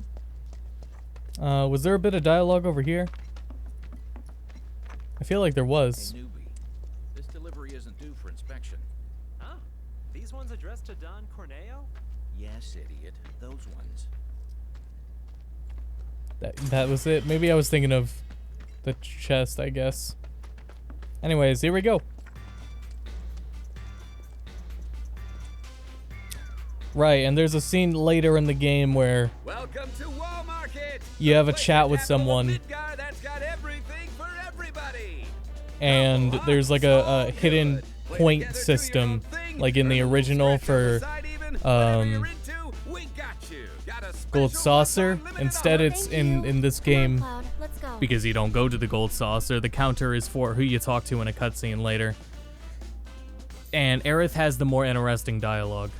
Was there a bit of dialogue over here? I feel like there was. Hey, newbie. This delivery isn't due for inspection. Huh? These ones addressed to Don Corneo? Yes, idiot. Those ones. That was it. Maybe I was thinking of the chest, I guess. Anyways, here we go. Right, and there's a scene later in the game where Welcome to Wall Market. you have a chat with someone That's got everything for everybody. and there's like a hidden point system like in the original for Gold Saucer. Instead it's in this game, because you don't go to the Gold Saucer, the counter is for who you talk to in a cutscene later. And Aerith has the more interesting dialogue.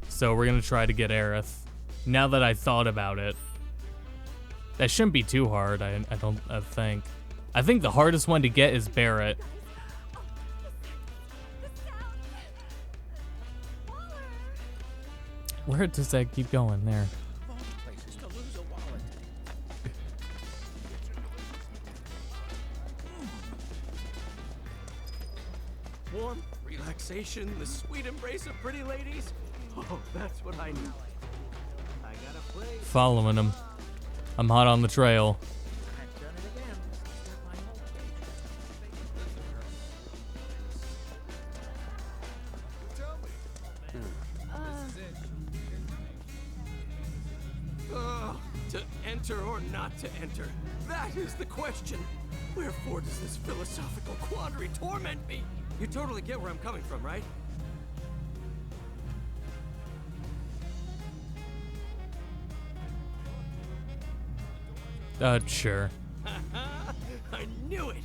So we're gonna try to get Aerith. Now that I thought about it, that shouldn't be too hard. I think. I think the hardest one to get is Barrett. Where does that keep going? There. Warm, relaxation, the sweet embrace of pretty ladies. Oh, that's what I need. I gotta play. Following him. I'm hot on the trail. I've done it again. To enter or not to enter? That is the question. Wherefore does this philosophical quandary torment me? You totally get where I'm coming from, right? Sure. I knew it.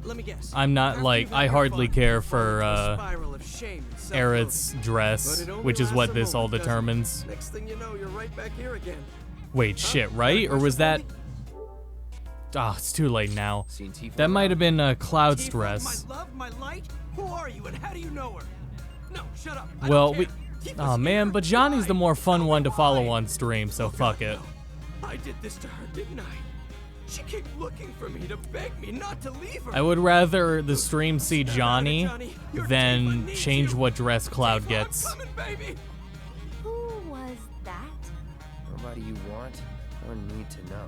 Let me guess. I'm not like, I hardly care for Spiral of shame and Aerith's dress, which is what this all determines. Next thing you know, you're right back here again. Wait, shit, right? Or was that... Ah, it's too late now. That might have been Cloud's dress. My love, my light? Who are you and how do you know her? No, shut up. Well, oh man, but Johnny's the more fun one to follow on stream, so fuck it. I did this to her, didn't I? She kept looking for me to beg me not to leave her. I would rather the stream see Johnny than change what dress Cloud gets. Coming, baby. Who was that? Nobody you want or need to know.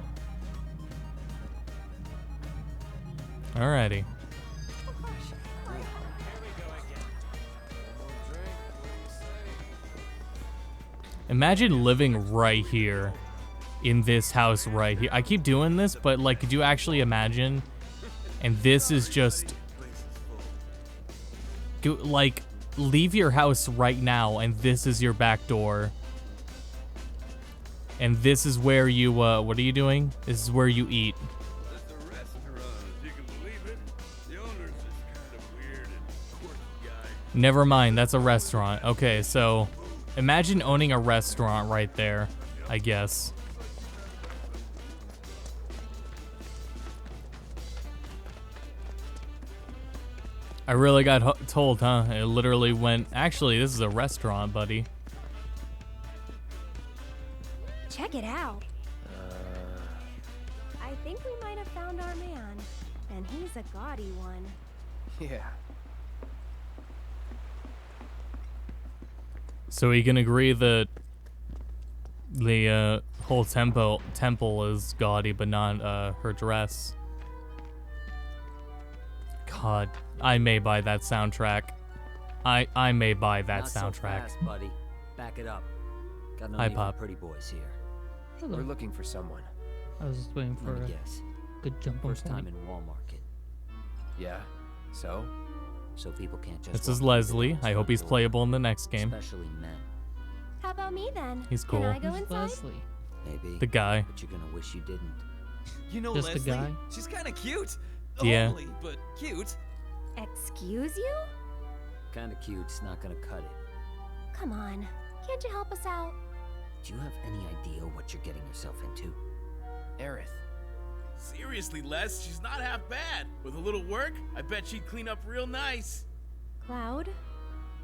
Alrighty. Imagine living right here. In this house right here. I keep doing this, but like, could you actually imagine? And this is just... like, leave your house right now, and this is your back door. And this is where you, what are you doing? This is where you eat. That's a restaurant, if you can believe it. The owner's just kind of weird and quirky guy. Never mind, that's a restaurant. Okay, so imagine owning a restaurant right there, I guess. I really got told, huh? It literally went, actually, this is a restaurant, buddy. Check it out. I think we might have found our man. And he's a gaudy one. Yeah. So we can agree that the whole temple is gaudy, but not her dress. God, I may buy that soundtrack. I may buy that Not soundtrack. So fast, buddy. Back it up. Got no Hi, need for Pop. pretty boys here. We're looking for someone. I was just waiting for Let a me guess. good jump on First time point. in Wall Market. Yeah. So? So people can't just. This walk is through Leslie. the I hope front he's door, playable in the next game. Especially men. How about me then? He's cool. Can I go Who's inside? Leslie? Maybe. The guy. But you're gonna wish you didn't. You know Just the Leslie? guy? She's kind of cute. Yeah. Homely, but cute. Excuse you? Kinda cute's not gonna cut it. Come on. Can't you help us out? Do you have any idea what you're getting yourself into? Aerith. Seriously, Les, she's not half bad. With a little work, I bet she'd clean up real nice. Cloud,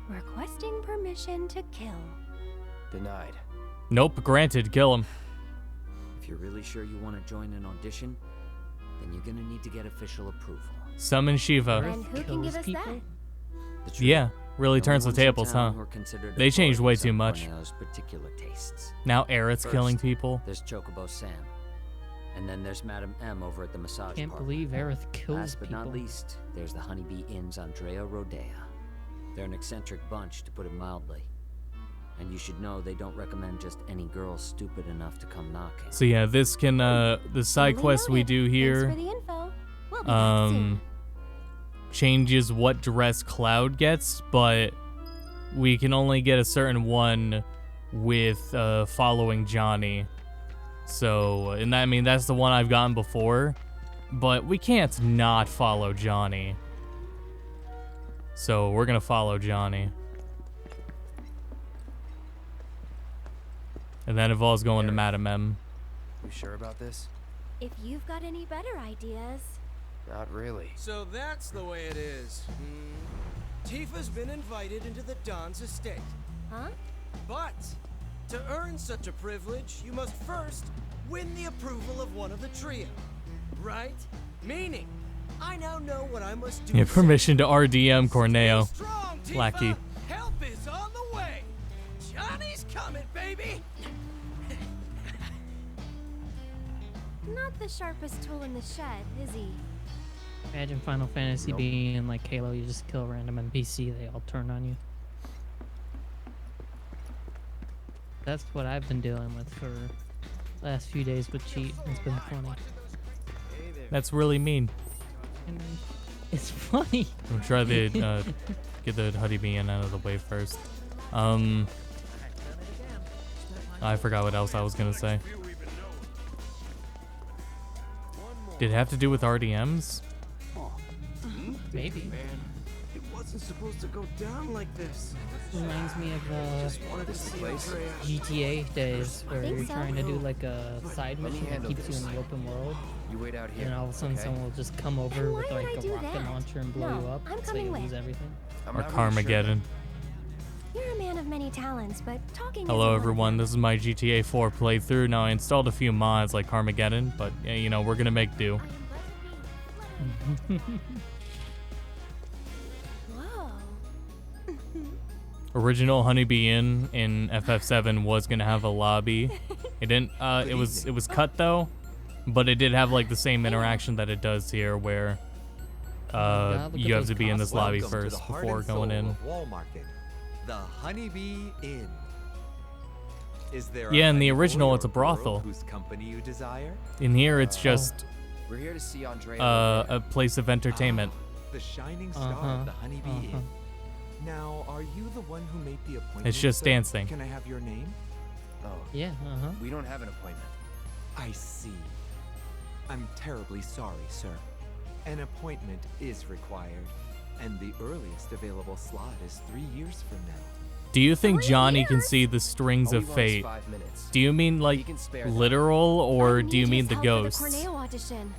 requesting permission to kill. Denied. Nope, granted, kill him. If you're really sure you want to join an audition, then you're gonna need to get official approval. Summon Shiva. And who can give us that? The truth, Yeah, really no turns the one's in tables, huh? town who are considered They changed way authorities too on much. Corneo's particular tastes. Now Aerith's First, killing people. There's Chocobo Sam. And then there's Madam M over at the massage Can't parlor. believe Aerith kills Last but people. not least, there's the Honeybee Inn's Andrea Rodea. They're an eccentric bunch, to put it mildly. And you should know they don't recommend just any girl stupid enough to come knocking. So yeah, this can the side quest we do here Thanks for the info. We'll be back soon. changes what dress Cloud gets, but we can only get a certain one with following Johnny. So, and I mean that's the one I've gotten before, but we can't not follow Johnny. So we're gonna follow Johnny. And that involves going to Madam M. You sure about this? If you've got any better ideas. Not really. So that's the way it is. Tifa's been invited into the Don's estate. Huh? But to earn such a privilege, you must first win the approval of one of the trio. Right? Meaning, I now know what I must do. Yeah, to permission to RDM Corneo. Stay strong, Tifa. Lackey. Help is on the way. Johnny's coming, baby. Not the sharpest tool in the shed, is he? Imagine Final Fantasy being like Halo, you just kill a random NPC, they all turn on you. That's what I've been dealing with for the last few days with Cheat. It's been funny. That's really mean. And it's funny. We'll try to get the honeybee in out of the way first. I forgot what else I was gonna say. Did it have to do with RDMs? Maybe. Man, it wasn't supposed to go down like this. Reminds me of Just wanted to see Andrea. GTA days where think you're so. trying to do like a side Let me mission that handle keeps you this. in the open world. You wait out here. And all of a sudden okay? someone will just come over And why with would like I a do rocket that? launcher and blow No, you up I'm so coming you with. lose everything. I'm Or not really sure. Carmageddon? You're a man of many talents, but talking Hello isn't one of everyone, this is my GTA 4 playthrough. Now I installed a few mods like Carmageddon, but you know, we're gonna make do. Whoa. Original Honeybee Inn in FF7 was gonna have a lobby. It didn't. It was cut though, but it did have like the same interaction that it does here, where you have to be in this lobby first before going in. Wall Market, the Honeybee Inn. Is there Yeah, a in the honey original, boy it's a or girl brothel. whose company you desire? In here, it's just We're here to see Andrea. a place of entertainment. The shining star of the Honeybee Inn. Now, are you the one who made the appointment? It's just sir? dancing. Can I have your name? Oh. Yeah, We don't have an appointment. I see. I'm terribly sorry, sir. An appointment is required, and the earliest available slot is 3 years from now. Do you think Johnny can see the strings of fate? Do you mean like literal, or do you mean the ghosts? Audition.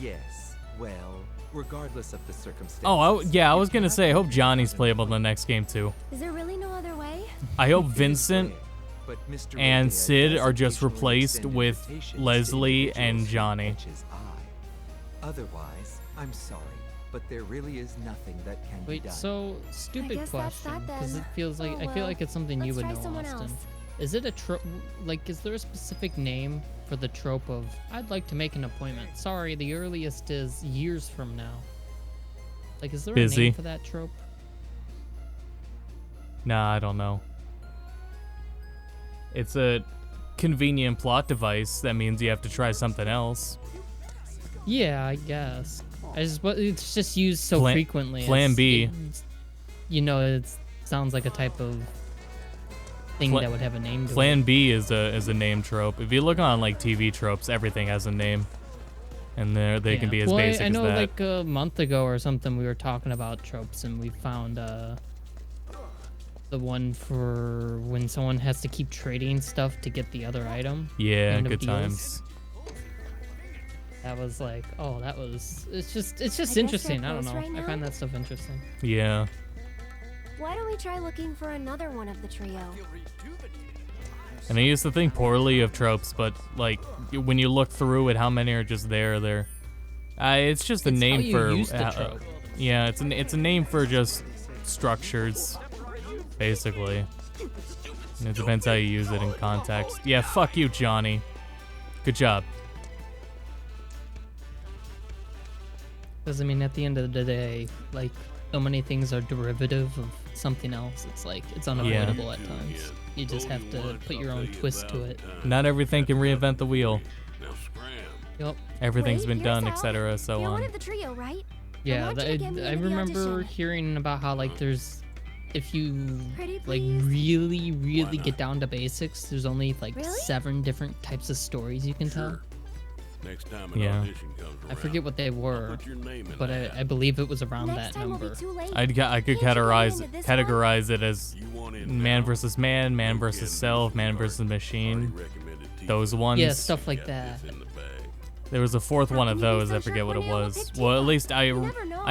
Yes. Well, regardless of the circumstances. Oh, yeah, I was gonna say, I hope Johnny's playable in the next game too. Is there really no other way? I hope Vincent But Mr. and Rodea Sid does are just occasionally replaced extend with invitations to Leslie and individuals Johnny. such as I. Otherwise, I'm sorry, but there really is nothing that can be Wait, done. so stupid guess that's question, that because then. it feels like Oh, I feel well. like it's something you Let's would try know, someone Austin. else. Is it a trope? Like, is there a specific name for the trope of "I'd like to make an appointment"? Sorry, the earliest is years from now. Like, is there a Busy. name for that trope? Nah, I don't know. It's a convenient plot device. That means you have to try something else. Yeah, I guess. But it's just used so Plan- frequently. Plan B. You know, it sounds like a type of thing Pla- that would have a name to Plan it. B is a name trope. If you look on like TV tropes, everything has a name, and they can be as Well, basic I as know that. like a month ago or something we were talking about tropes, and we found the one for when someone has to keep trading stuff to get the other item. Yeah, kind of good deals. times. That was like, oh, that was. It's just guess interesting. they're I don't close know. right I now? find that stuff interesting. Yeah. Why don't we try looking for another one of the trio? And I used to think poorly of tropes, but like when you look through it, how many are just there? It's just a It's how name you for. use the trope. Yeah, it's a name for just structures, basically. And it depends how you use it in context. Yeah, fuck you, Johnny. Good job. Because I mean, at the end of the day, like so many things are derivative of something else. It's like it's unavoidable at times. You just have to put your own twist to it. Not everything can reinvent the wheel. Yep. Everything's Wait, been here's done, Al. etc. So You're one on. of the trio, right? Yeah, why'd you get me I into the remember audition? hearing about how like there's, if you Pretty like please? really get down to basics, there's only like Really? 7 different types of stories you can tell. Next time an Yeah. audition comes I around, forget what they were, put your name in but the I believe it was around Next that time we'll be number. too late. I could Can't you get into this one? categorize it as man versus man, man versus self, man versus machine. Those ones. Yeah, stuff like that. There was a fourth one of those. I forget what it was. Well, at least I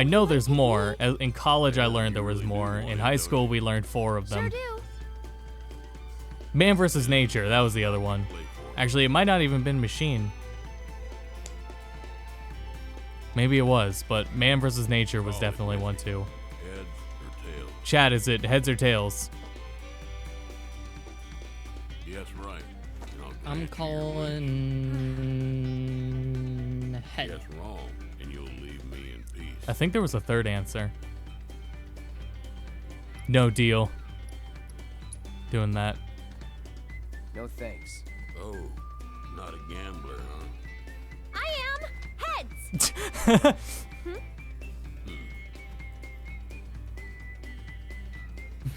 know there's more. In college, I learned there was more. In high school, we learned 4 of them. Sure do. Man versus nature. That was the other one. Actually, it might not even been machine. Maybe it was, but man versus nature was definitely one too. Heads or tails? Chat, is it heads or tails? Yes, right. And I'll I'm grant you your wish. calling head. Guess wrong, and you'll leave me in peace. I think there was a third answer. No deal. Doing that. No thanks. Oh, not a gambler, huh? I am heads.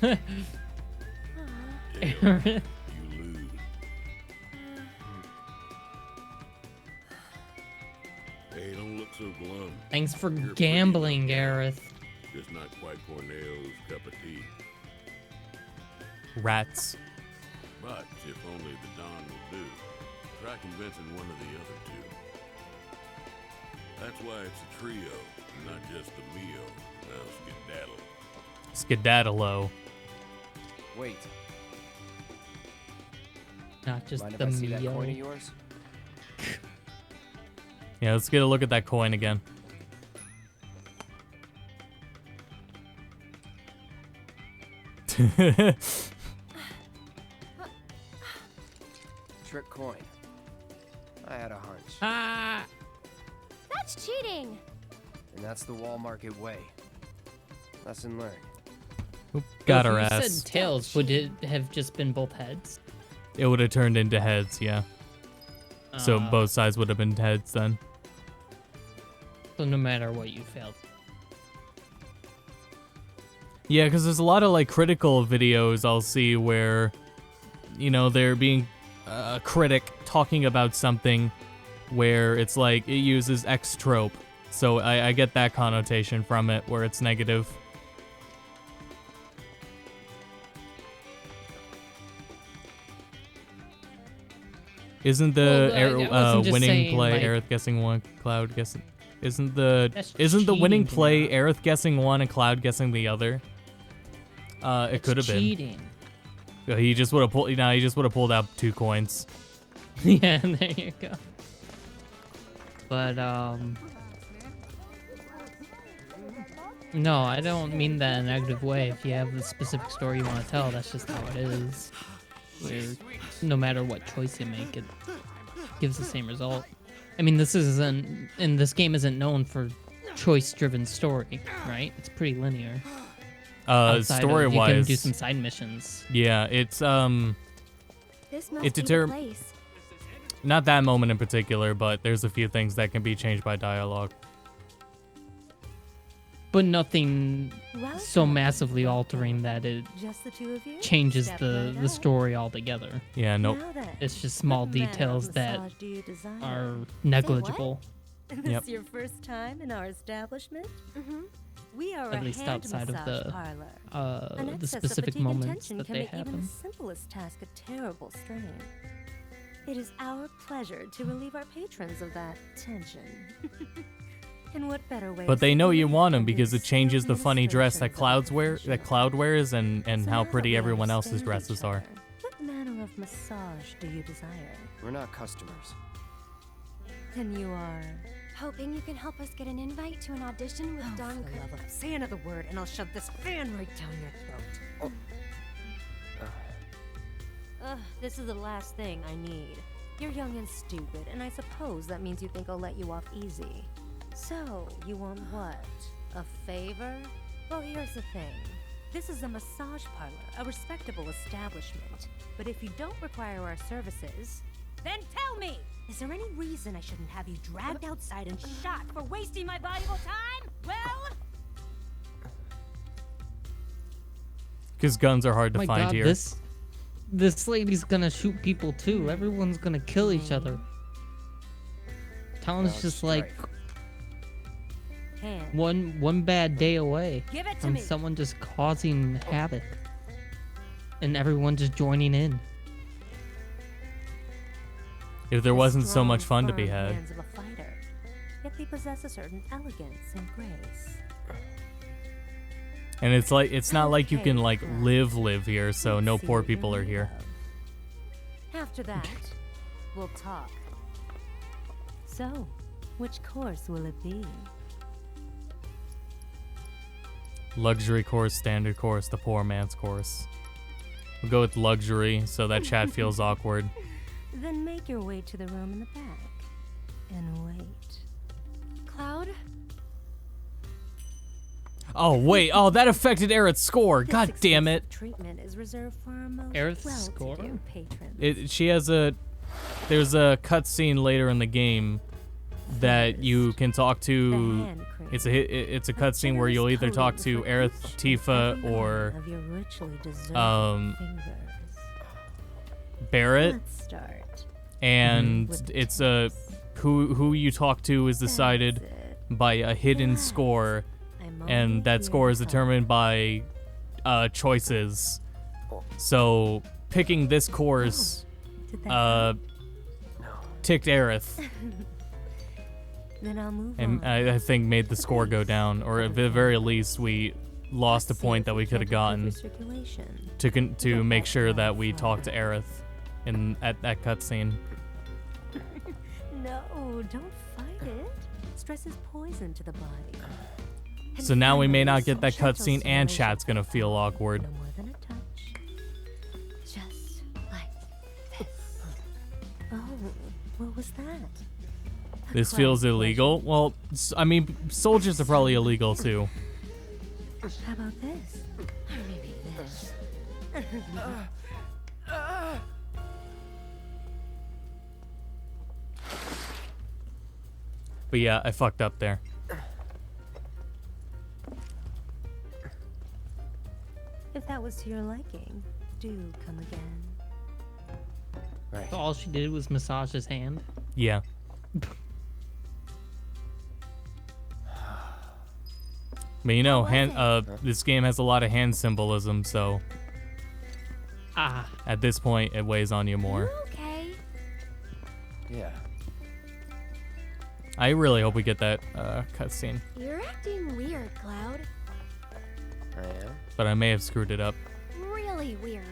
Tails, you lose. Hey, don't look so glum. Thanks for You're pretty gambling, enough guy. Gareth. Just not quite Corneo's cup of tea. Rats. But if only the Don will do, try convincing one of the other 2. That's why it's a trio, not just a meal. Now skedaddle. Skedaddle. Wait. Not just Mind the if I see that meal. coin of yours? Yeah, let's get a look at that coin again. Trick coin. I had a hunch. Ah! That's cheating! And that's the wall market way. Lesson learned. Got If her you ass. said tails, would it have just been both heads? It would have turned into heads, yeah. So Ah. both sides would have been heads then. So no matter what, you failed. Yeah, because there's a lot of like critical videos I'll see where, you know, they're being a critic talking about something where it's like it uses X trope. So I get that connotation from it where it's negative. Isn't the Well, I wasn't just winning saying, play like- Aerith guessing one, Cloud guessing? Isn't the That's winning cheating, play Canaro. Aerith guessing one and Cloud guessing the other? It could have been. Cheating. Yeah, he just would have pulled. No, he just would have pulled out 2 coins. Yeah, there you go. But no, I don't mean that in a negative way. If you have a specific story you want to tell, that's just how it is. Where no matter what choice you make, it gives the same result. I mean, this game isn't known for choice-driven story, right? It's pretty linear. Outside of, Story-wise, you can do some side missions. Yeah, it's This must it be the deter place. not that moment in particular, but there's a few things that can be changed by dialogue. But nothing Well, so massively altering that it just the two of you? changes Step the right up. story altogether. Yeah, nope. Now then, It's just small what manner of details that massage do you desire? are Say negligible. what? Yep. This your first time in our establishment? Mm-hmm. We are At a least hand outside of massage the parlor. An the excess of specific fatigue and moments tension that can they make even happen. the simplest task a terrible strain. It is our pleasure to relieve our patrons of that tension. In what better way? But of they know you simply want them than because the it changes the skilled funny dress that administration Cloud wears and So how now that pretty we everyone else's understand dresses each are. other, What manner of massage do you desire? We're not customers. Then you are. Hoping you can help us get an invite to an audition with Don. For the love of, say another word, and I'll shove this fan right down your throat. Ugh, this is the last thing I need. You're young and stupid, and I suppose that means you think I'll let you off easy. So, you want what? A favor? Well, here's the thing. This is a massage parlor, a respectable establishment. But if you don't require our services, then tell me! Is there any reason I shouldn't have you dragged outside and shot for wasting my valuable time? Well, Because guns are hard to My find God, here. this lady's gonna shoot people too. Everyone's gonna kill each other. Town's just like hand. one bad day away Give it to from me. someone just causing havoc, and everyone just joining in. If there The wasn't so much strong, fun to be firm had. hands of a fighter. Yet they possess a certain elegance and grace. And it's like it's not like you can like Okay, live here, so no See poor what you're people are made here. of. After that, we'll talk. So, which course will it be? Luxury course, standard course, the poor man's course. We'll go with luxury so that chat feels awkward. Then make your way to the room in the back and wait. Cloud? Oh wait, oh that affected Aerith's score. This God damn it. exclusive treatment is reserved for our most Aerith's score? well-to-do patrons. There's a cutscene later in the game that you can talk to. It's a cutscene where you'll either talk to Aerith, Tifa, or Of your richly deserved fingers. Barrett. Let's start. And With it's a who you talk to is decided by a hidden score, and that score is determined by choices. So picking this course ticked Aerith, Then I'll move and on. I think made the score go down, or at the very least we lost a point that we could have gotten to make sure that we talk to Aerith at that cutscene. No, don't fight it. Stress is poison to the body. So now we may not get that cutscene, and chat's gonna feel awkward. No more than a touch. Just like this. Oh, what was that? This feels illegal. Well, I mean, soldiers are probably illegal too. How about this? Or maybe this. But yeah, I fucked up there. If that was to your liking, do come again. Right. So all she did was massage his hand. Yeah. But you know, this game has a lot of hand symbolism, so at this point it weighs on you more. Okay. Yeah. I really hope we get that cutscene, You're acting weird, Cloud. I am. but I may have screwed it up. Really weird.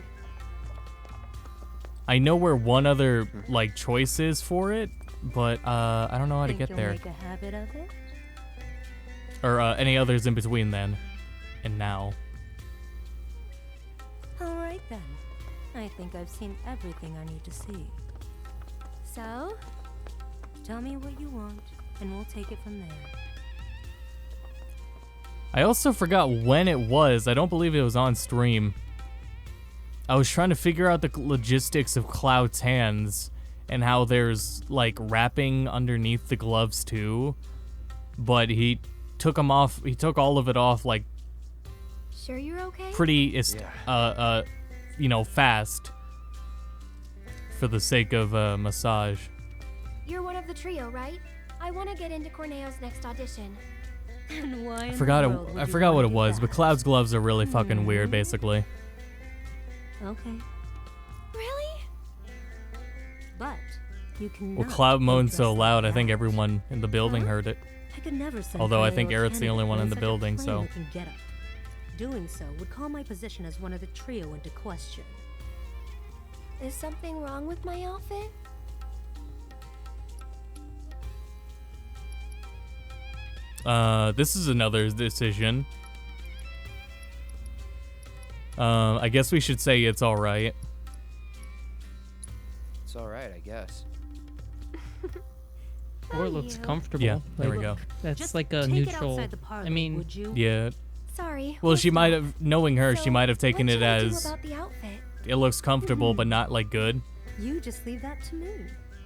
I know where one other like choice is for it, but I don't know how to get there. Make a habit of it? Or any others in between then and now. All right then. I think I've seen everything I need to see. So? Tell me what you want, and we'll take it from there. I also forgot when it was. I don't believe it was on stream. I was trying to figure out the logistics of Cloud's hands and how there's like wrapping underneath the gloves too, but he took them off. He took all of it off like Sure you're okay? pretty you know, fast for the sake of massage. You're one of the trio, right? I want to get into Corneo's next audition. And why? I forgot what it was, but Cloud's gloves are really fucking weird, basically. Okay. Really? But you can. Well, Cloud moaned so loud, I think everyone in the building heard it. I could never send Although I Corneo think a Aerith's the only candidate one in in the such a building, so. plain-looking getup. Doing so would call my position as one of the trio into question. Is something wrong with my outfit? This is another decision. I guess we should say it's alright. It's alright, I guess. Or it looks comfortable. Yeah, there we Like, go. That's Just like a take it neutral. outside the parlor, I mean, would you? Yeah. Sorry. Well, she what's might wrong? have, knowing her, she So, might have taken what it should I do as about the outfit? it looks comfortable, but not like good. You just leave that to me.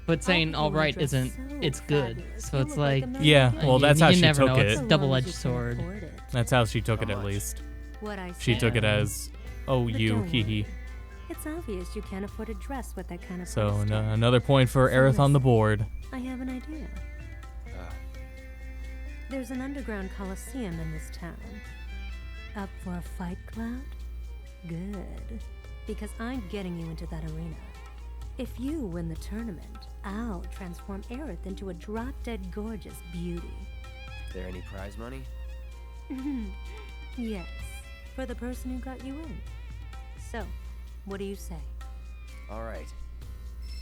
but saying I'll all right dress isn't, so it's good. fabulous. So You it's look like like, a man Yeah, again. well, that's how you she never took know. it. It's So long as double-edged you can sword. afford it. That's how she took How it, at much? least. What I She say. took it as, oh, But you, don't hee worry. hee. It's obvious you can't afford a dress with that kind of So price tag. another point for So Aerith on the listen, board. I have an idea. There's an underground coliseum in this town. Up for a fight, Cloud? Good. Because I'm getting you into that arena. If you win the tournament, I'll transform Aerith into a drop-dead gorgeous beauty. There any prize money? Yes, for the person who got you in. So, what do you say? Alright.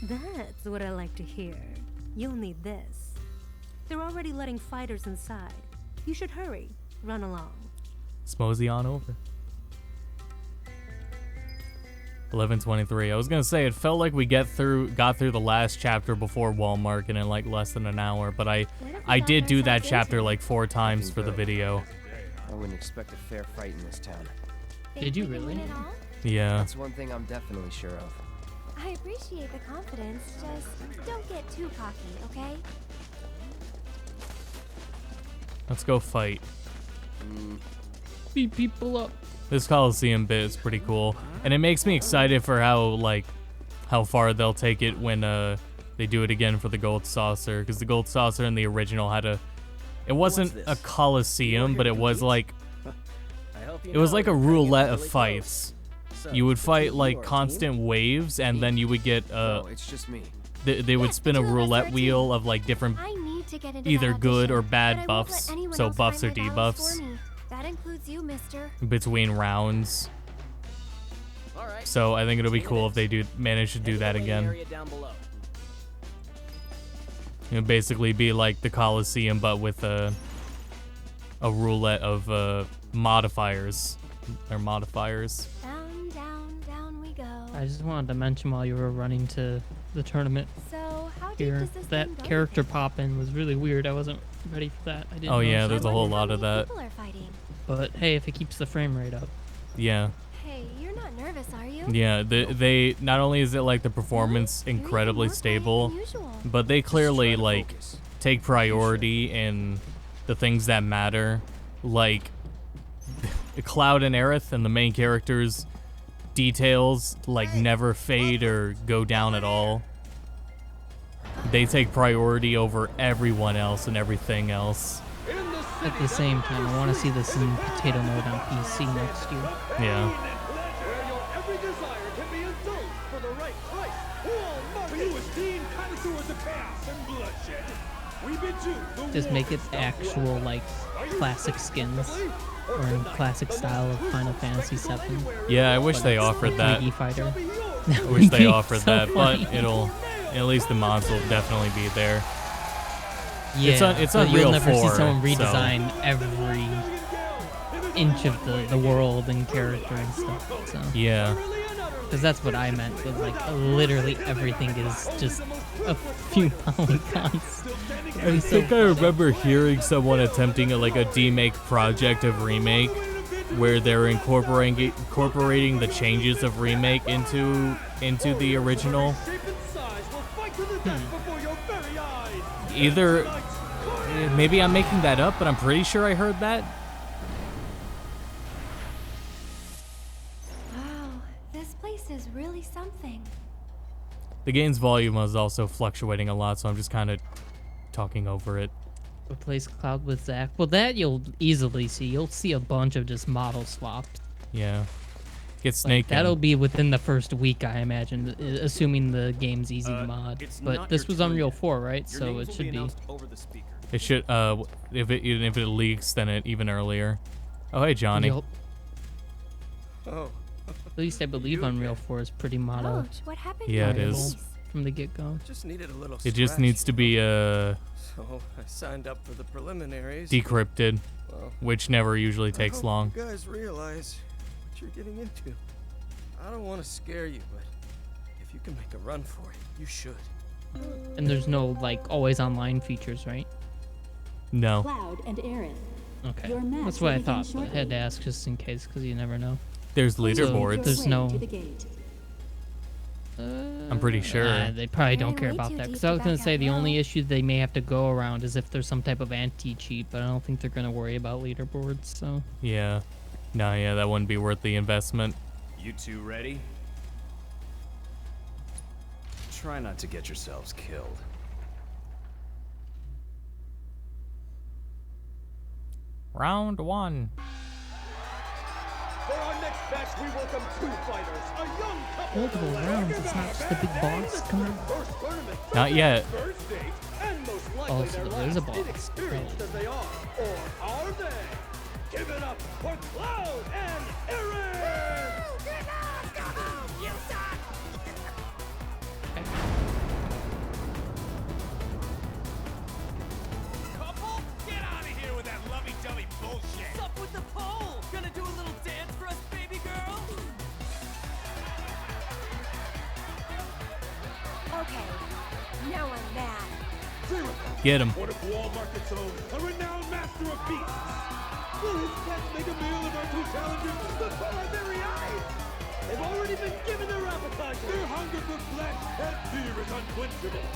That's what I like to hear. You'll need this. They're already letting fighters inside. You should hurry. Run along. Smosey on over. 11:23. I was gonna say it felt like we got through the last chapter before Wall Market in like less than an hour, but I did do that chapter like 4 times for the video. I wouldn't expect a fair fight in this town. Did you really? Yeah. That's one thing I'm definitely sure of. I appreciate the confidence, just don't get too cocky, okay? Let's go fight. Beat people up. This Coliseum bit is pretty cool, and it makes me excited for how far they'll take it when they do it again for the Gold Saucer, because the Gold Saucer in the original had it wasn't a Coliseum, but it was like it was like a roulette of fights. You would fight like constant waves, and then you would get No, it's just me. they would spin a roulette wheel of like different I need to get into either that good or audition, bad but I won't let buffs, anyone so else buffs or find my battles debuffs. for me. That includes you, mister. between rounds. So I think it'll be cool if they do manage to do that again. It'll basically be like the Coliseum, but with a roulette of modifiers. Or modifiers. Down, down, down we go. I just wanted to mention while you were running to the tournament So, how deep here, does this that thing go? character pop-in was really weird. I wasn't ready for that. I didn't Oh know yeah, so. there's a whole lot of that. People are fighting. But hey, if it keeps the frame rate up. Yeah. Hey, you're not nervous, are you? Yeah, they not only is it like the performance incredibly stable, but they clearly like take priority in the things that matter, like Cloud and Aerith and the main characters' details like never fade or go down at all. They take priority over everyone else and everything else. At the same time, I want to see this in potato mode on PC next year. Yeah. Where your every desire can be indulged for the right price. For you esteemed connoisseurs of chaos and bloodshed, we bid you the Just make it actual like classic skins or in classic style of Final Fantasy VII. Yeah, I wish they offered that. 3D fighter. I wish they offered that, but it'll at least the mods will definitely be there. Yeah, it's but Unreal you'll never 4, see someone so- redesign every inch of the world and character and stuff. So. Yeah. Because that's what I meant, was like literally everything is just a few polygons. I think I remember hearing someone attempting like a demake project of Remake, where they're incorporating the changes of Remake into the original. Either maybe I'm making that up, but I'm pretty sure I heard that. Wow, this place is really something. The game's volume was also fluctuating a lot, so I'm just kind of talking over it. Replace Cloud with Zack. Well, that you'll easily see. You'll see a bunch of just model swaps. Yeah. Get Snake in. That'll be within the first week, I imagine, assuming the game's easy to mod. But this was Unreal 4, right? So it should be. It should, if it leaks, then it even earlier. Oh, hey, Johnny. Yup. Oh. At least I believe Unreal 4 is pretty model. Ouch, what happened? Yeah, it to is. these? From the get-go. Just needed a little It just scratch. needs to be, So I signed up for the preliminaries. decrypted, Well, which never usually takes I hope long. You guys realize what you're getting into. I don't want to scare you, but if you can make a run for it, you should. And there's no, like, always online features, right? No. Cloud and Aerith. Okay. Your match That's what I will begin thought, but I shortly. had to ask just in case, because you never know. There's So leaderboards. there's no... To the gate. I'm pretty sure. They probably don't Man, care way about too that. deep Because to I was going back to say out the now. only issue they may have to go around is if there's some type of anti-cheat, but I don't think they're going to worry about leaderboards, so... Yeah. No, yeah, that wouldn't be worth the investment. You two ready? Try not to get yourselves killed. Round 1. For our next match, we welcome two fighters, a young couple. Multiple rounds, it's not just the big boss. Come on. First tournament, Not yet. first date, and most likely Oh, so their there's a last, boss. inexperienced as they are. Or are they? Give it up for Cloud and Aaron! Couple? Get out of here with that lovey-dovey bullshit! What's up with the pole? Gonna do a little dance for us, baby girl? Okay, now I'm mad. Get him. One of Wall Market's own, a renowned master of beasts. Will his pets make a meal of our two challengers before our very eyes? They've already been given their appetizer. Their hunger for flesh and fear is unquenchable.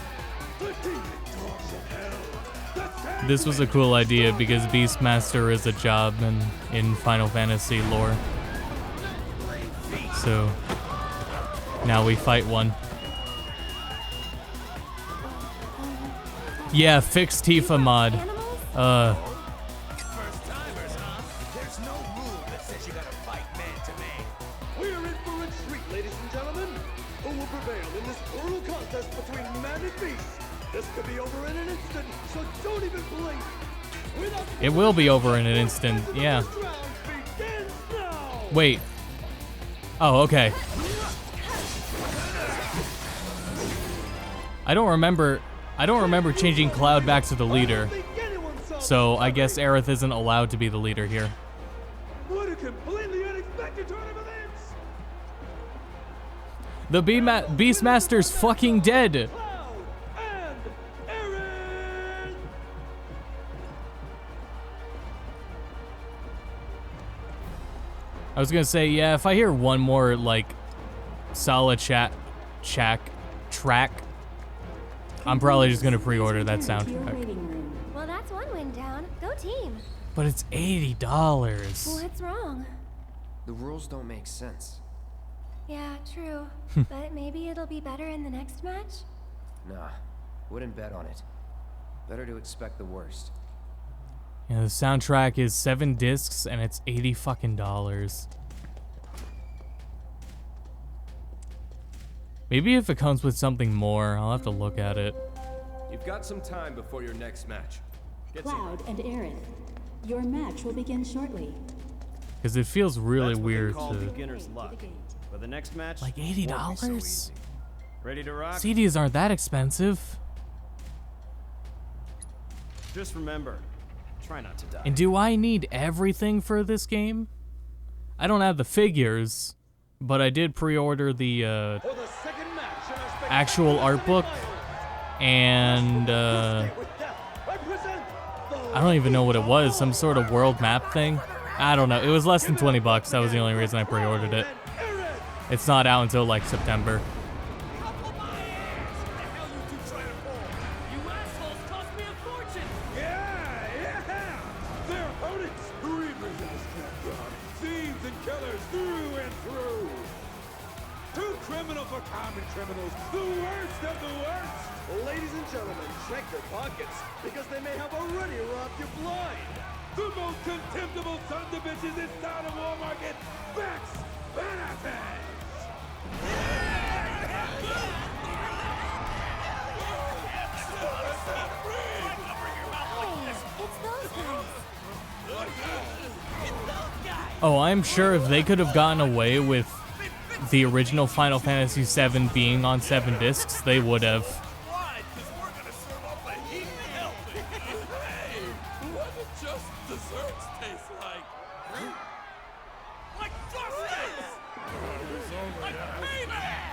The demon dogs of hell. This was a cool idea because Beastmaster is a job in Final Fantasy lore. So now we fight one. Yeah, fix Tifa mod. First timers, huh? There's no rule that says you gotta fight man to man. We're in for a treat, ladies and gentlemen. Who will prevail in this brutal contest between man and beast? This could be over in an instant, so don't even blink. It will be over in an instant, yeah. Wait. Oh, okay. I don't remember changing Cloud back to the leader. So I guess Aerith isn't allowed to be the leader here. What a completely unexpected turn of events! The Beastmaster's fucking dead. I was gonna say, yeah, if I hear one more, like, solid track, I'm probably just gonna pre-order that soundtrack. Well, that's one win down. Go team. But it's $80. What's wrong? The rules don't make sense. Yeah, true. But maybe it'll be better in the next match? Nah, wouldn't bet on it. Better to expect the worst. Yeah, the soundtrack is 7 discs and it's $80 fucking. Maybe if it comes with something more, I'll have to look at it. You've got some time before your next match. Cloud and Aerith, your match will begin shortly. Because it feels really That's what weird they call to... beginner's luck. But the next match, Like won't be so $80? easy. Ready to rock? CDs aren't that expensive. Just remember, try not to die. And do I need everything for this game? I don't have the figures, but I did pre-order the actual art book, and I don't even know what it was, some sort of world map thing. I don't know, it was less than 20 bucks, that was the only reason I pre-ordered it. It's not out until like September. Criminals, the worst of the worst! Ladies and gentlemen, check your pockets, because they may have already robbed you blind! The most contemptible son of bitches this town of Wall Market, Vex Benefits! Oh, I'm sure if they could have gotten away with the original Final Fantasy VII being on 7 discs, they would have. What did just desserts taste like? Like justice! Like payback!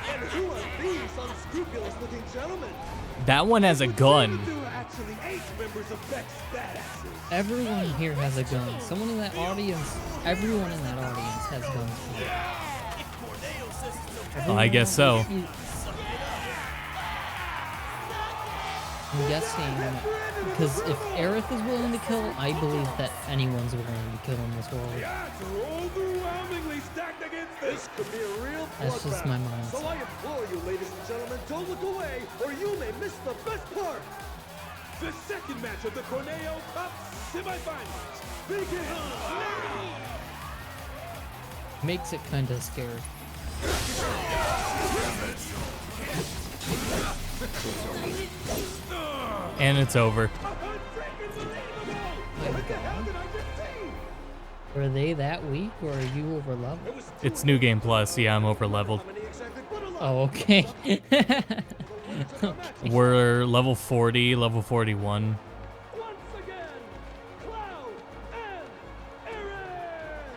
And who are these unscrupulous-looking gentlemen? That one has a gun. Actually 8 members of Vex badasses. Everyone here has a gun. Someone in that audience, everyone in that audience has guns. Well, I guess so. I'm guessing, because if Aerith is willing to kill, I believe that anyone's willing to kill in this world. Overwhelmingly stacked against this could be a real That's just my mind. So I implore you, ladies and gentlemen, don't look away, or you may miss the best part. The second match of the Corneo Cup semifinals begins now. Makes it kind of scary. And it's over. Are they that weak, or are you over leveled? It's New Game Plus, yeah, I'm over leveled. Oh, okay. We're level 40, level 41.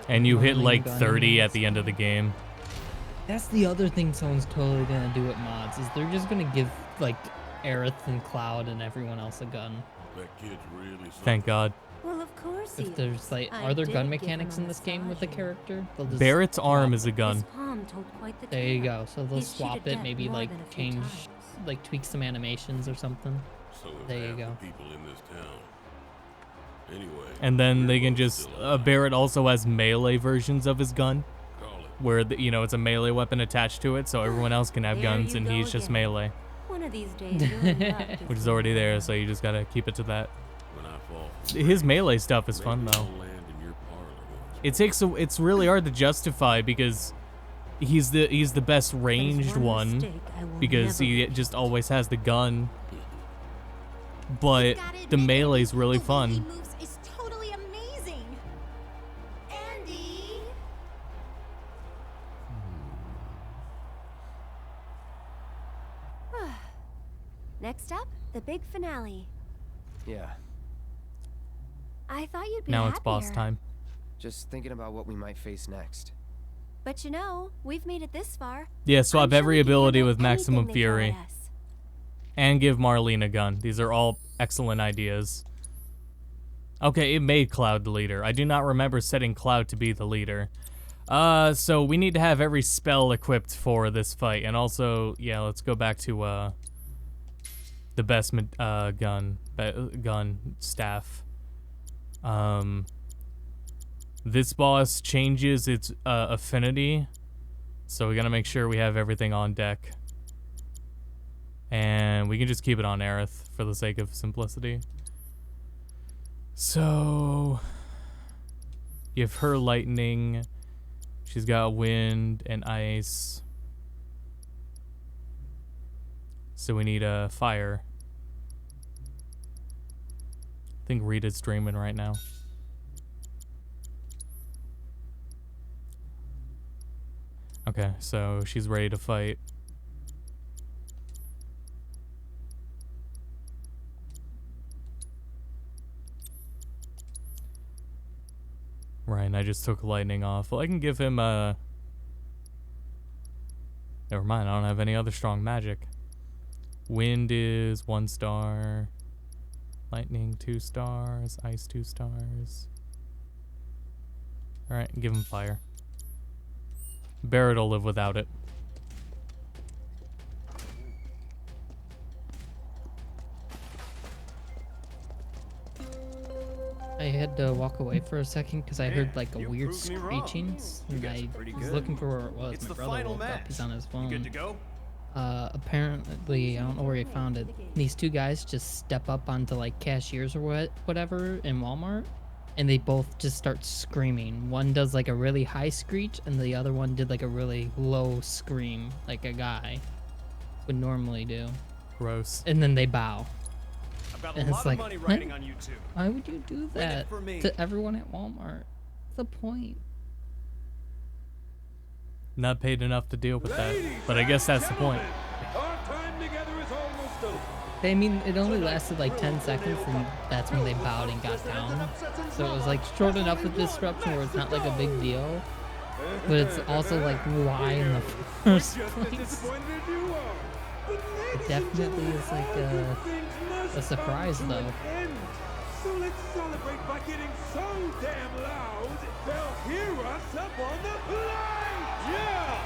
And you hit like 30 at the end of the game. That's the other thing someone's totally gonna do at mods, is they're just gonna give, like, Aerith and Cloud and everyone else a gun. That kid's really Thank God. Well, of course he If there's, like, are there gun mechanics in this game with the character? They'll just Barrett's arm is a gun. Palm told quite the There you tale. go. So they'll He's swap cheated it, death maybe more like than a few change, times. like tweak some animations or something. So if There you half go. the people in this town. Anyway. And then they can just, Barrett also has melee versions of his gun. Where, you know, it's a melee weapon attached to it, so everyone else can have There guns you and go he's just again. melee. One of these days, you'll love to Which is see already it. there, so you just gotta keep it to that. When I fall, His melee stuff is fun, though. land in your parlor once. It's really hard to justify because he's the best ranged one mistake I will because never he just always has the gun. But the melee's really fun. moves is totally amazing. Andy. Next up, the big finale. Yeah, I thought you'd be Now it's boss happier. time. just thinking about what we might face next. But you know, we've made it this far. Yeah, swap every ability with Maximum anything they throw Fury. at us. And give Marlene a gun. These are all excellent ideas. Okay, it made Cloud the leader. I do not remember setting Cloud to be the leader. So we need to have every spell equipped for this fight. And also, yeah, let's go back to, the best gun staff. This boss changes its affinity, so we gotta make sure we have everything on deck. And we can just keep it on Aerith for the sake of simplicity. So give her lightning. She's got wind and ice. So we need a fire. I think Rita's dreaming right now. Okay, so she's ready to fight. Right, and I just took lightning off. Well, I can give him a... Never mind, I don't have any other strong magic. Wind is 1 star. Lightning 2 stars. Ice 2 stars. Alright, give him fire. Barrett will live without it. I had to walk away for a second because I heard like a weird screeching, and I was looking for where it was. It's My the brother final woke up. match. He's on his phone. You good to go? Apparently, I don't know where he found it. These two guys just step up onto like cashiers or whatever in Walmart, and they both just start screaming. One does like a really high screech, and the other one did like a really low scream, like a guy would normally do. Gross. And then they bow. I've got And a it's lot like, of money what? riding on you two. Why would you do Win it that for me. to everyone at Walmart? What's the point? Not paid enough to deal with that. But I guess that's the point. Our time together is almost over. I mean, it only lasted like 10 seconds, and that's when they bowed and got down. So it was like short enough of disruption where it's not like a big deal. But it's also like, why in the first place? It definitely is like a surprise though. So let's celebrate by getting so damn loud, they'll hear us up on the plane! Yeah!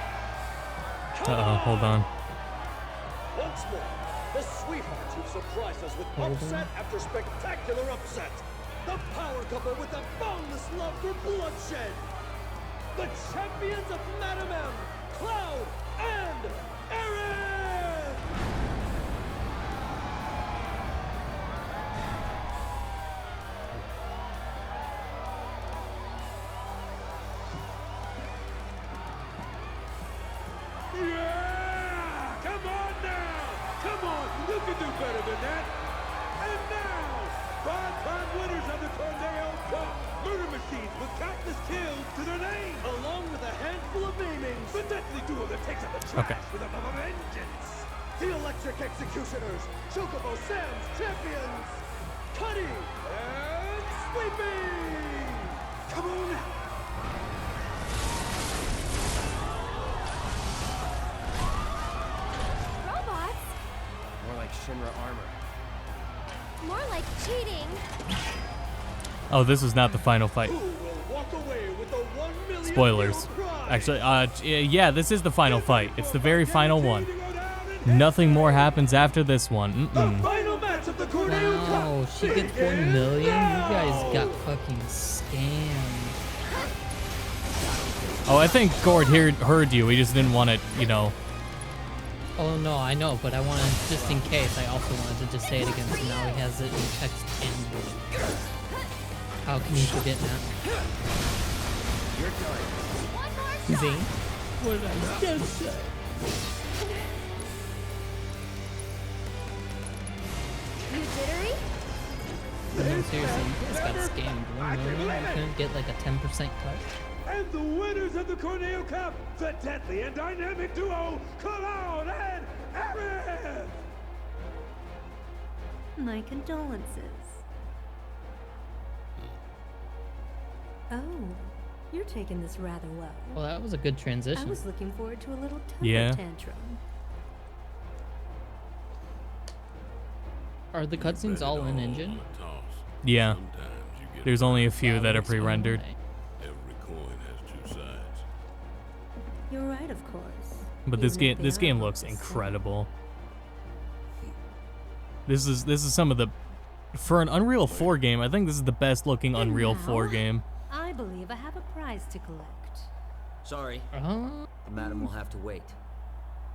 Uh-oh, hold on. Once more, the sweethearts who surprised us with Hold upset after spectacular upset. The power couple with the boundless love for bloodshed. The champions of Madam M, Cloud and Aerith! Yeah! Come on now! Come on! You can do better than that! And now, 5-time winners of the Tornado Cup! Murder machines with countless kills to their name! Along with a handful of aimings! The deadly duo that takes out the trash with a vengeance! The Electric Executioners! Chocobo Sam's champions! Cuddy and Sleepy! Come on now! Robots? More like Shinra armor. More like cheating. Oh, this is not the final fight. Walk away with the 1 million Spoilers. Actually, yeah, this is the final fight. It's the very final one. Nothing more happens after this one. final match of the Tornado Cup! Wow, she gets 1 million? You guys got fucking scammed. Oh, I think Gord heard you. He just didn't want it, you know. Oh no, I know, but I wanted, just in case, I also wanted to just say it again, so now he has it in text and how can you forget that? Your time. Zane? What did I just say? You jittery? No, seriously, you guys got scammed. You couldn't get like a 10% cut. And the winners of the Corneo Cup, the deadly and dynamic duo, Cologne and Aerith! My condolences. Oh, you're taking this rather well. Well, that was a good I transition. was looking forward to a little temper Yeah. tantrum. Are the cutscenes all in engine? Yeah. There's only a few that are pre-rendered. Every coin has two sides. You're right, of course. But this Even if game they game are looks the same. incredible. This is some of the, for an Unreal 4 game, I think this is the best looking Unreal 4 game. I believe I have a prize to collect. Sorry. Uh-huh. The madam will have to wait.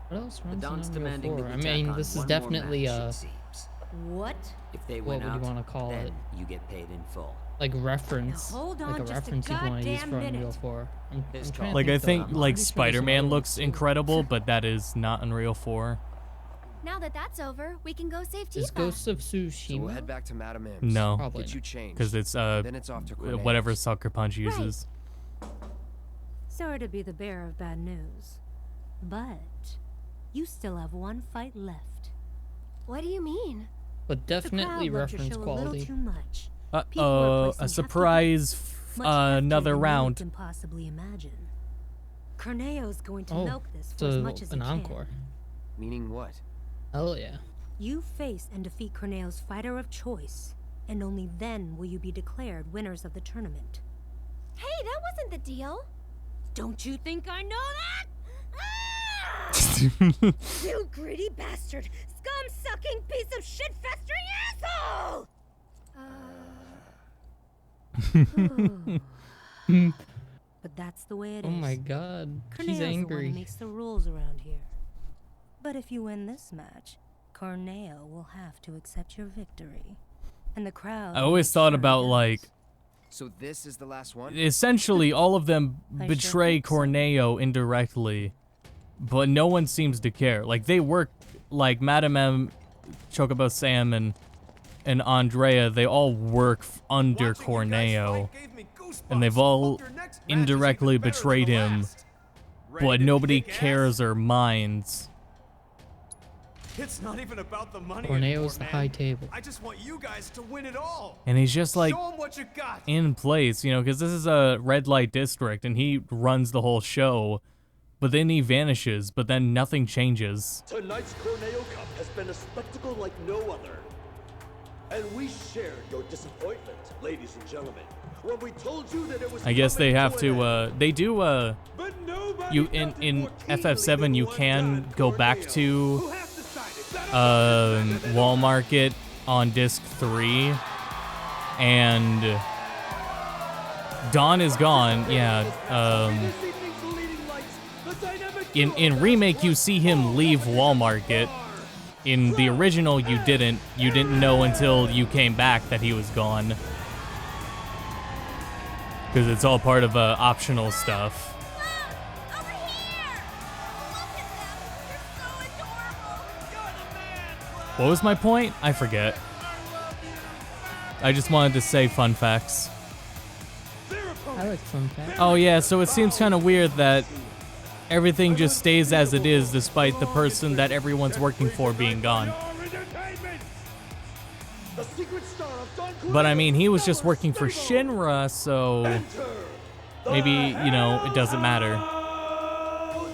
What else The runs Don's in demanding Unreal that 4? we I tack mean, on this is one more definitely match, it seems. What? If they What win would you out, wanna call then it? you get paid in full. Like reference, Now hold like on a just a reference you'd want to use goddamn for Unreal minute. 4. I'm trying to Like I think I'm like pretty sure there's some Spider-Man other looks ones too. incredible, but that is not Unreal 4. Now that that's over, we can go save Is Tifa. Ghost of So Tsushima? we'll head back to Madame M's. No, Probably Get you not. changed. because it's Then it's off to Corneo's. whatever Sucker Punch uses. Sorry to be the bearer of bad news, but you still have one fight left. What do you mean? But The definitely crowd loved your reference show a little quality. too much. People are Uh-oh, placing a hefty surprise, bets, much heftier another than you round. can possibly imagine. Corneo's going to Oh, milk this for so as much as an he encore. can. Meaning what? Hell yeah. You face and defeat Corneo's fighter of choice, and only then will you be declared winners of the tournament. Hey, that wasn't the deal. Don't you think I know that? You greedy bastard! Scum-sucking piece of shit-festering asshole! But that's the way it is. Oh my god. Corneo's She's the one angry. who makes the rules around here. But if you win this match, Corneo will have to accept your victory. And the crowd I will always make thought sure about it like, So this is the last one? essentially all of them I sure betray hope so. Corneo indirectly, but no one seems to care. Like they work, like Madame M, Chocobo Sam, and Andrea, they all work under Corneo, and they've all indirectly betrayed him, but nobody cares or minds. It's not even about the money Corneo's anymore, the man. high table. I just want you guys to win it all. And he's just like Show 'em what you got. in place, you know, because this is a red light district and he runs the whole show, but then he vanishes, but then nothing changes. Tonight's Corneo Cup has been a spectacle like no other. And we shared your disappointment, ladies and gentlemen, when we told you that it was I guess they coming have to an to, they do, But nobody you, felt it in more FF7 keenly you than can one go Don back Corneo, to, who has decided Wall Market on disc 3, and Dawn is gone, yeah, in Remake you see him leave Wall Market. In the original you didn't know until you came back that he was gone. Because it's all part of optional stuff. What was my point? I forget. I just wanted to say fun facts. I like fun facts. Oh yeah, so it seems kind of weird that everything just stays as it is despite the person that everyone's working for being gone. But I mean, he was just working for Shinra, so maybe, you know, it doesn't matter.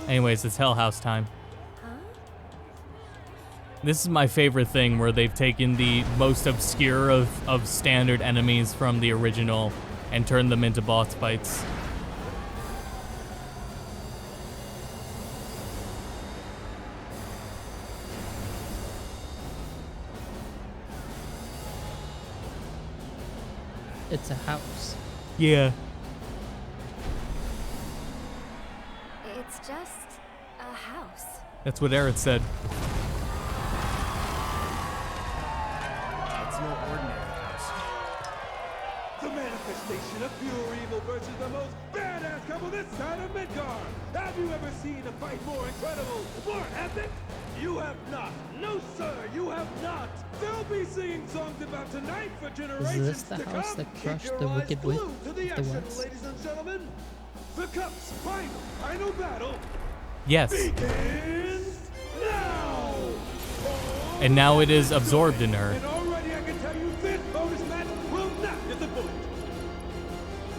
Anyways, it's Hell House time. This is my favorite thing where they've taken the most obscure of standard enemies from the original and turned them into boss fights. It's a house. Yeah. It's just a house. That's what Aerith said. It's no ordinary house. The manifestation Station of pure evil versus the most badass couple this side of Midgard. Have you ever seen a fight more incredible, more epic? You have not. No, sir, you have not. They'll be singing songs about tonight for generations Is this the to house come. that Keep crushed your the eyes Wicked Witch glued to of the the action, West? ladies and gentlemen. The Cup's final battle Yes. begins now. And now it is absorbed in her. And already I can tell you this bonus match will not disappoint.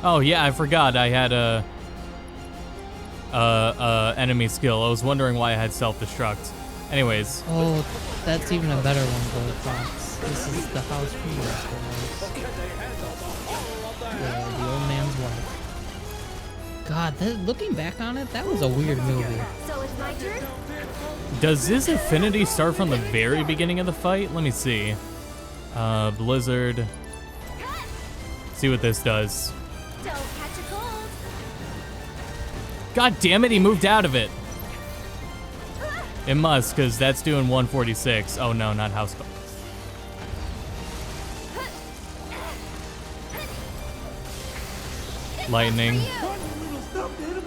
Oh yeah, I forgot I had a enemy skill. I was wondering why I had self-destruct. Anyways. Oh, that's even a better one, Gold Fox. This is the house from the old man's wife. God, looking back on it, that was a weird movie. So it's my turn? Does his affinity start from the very beginning of the fight? Let me see. Blizzard. See what this does. Don't catch a cold. God damn it, he moved out of it. It must, because that's doing 146. Oh no, not house call. Lightning.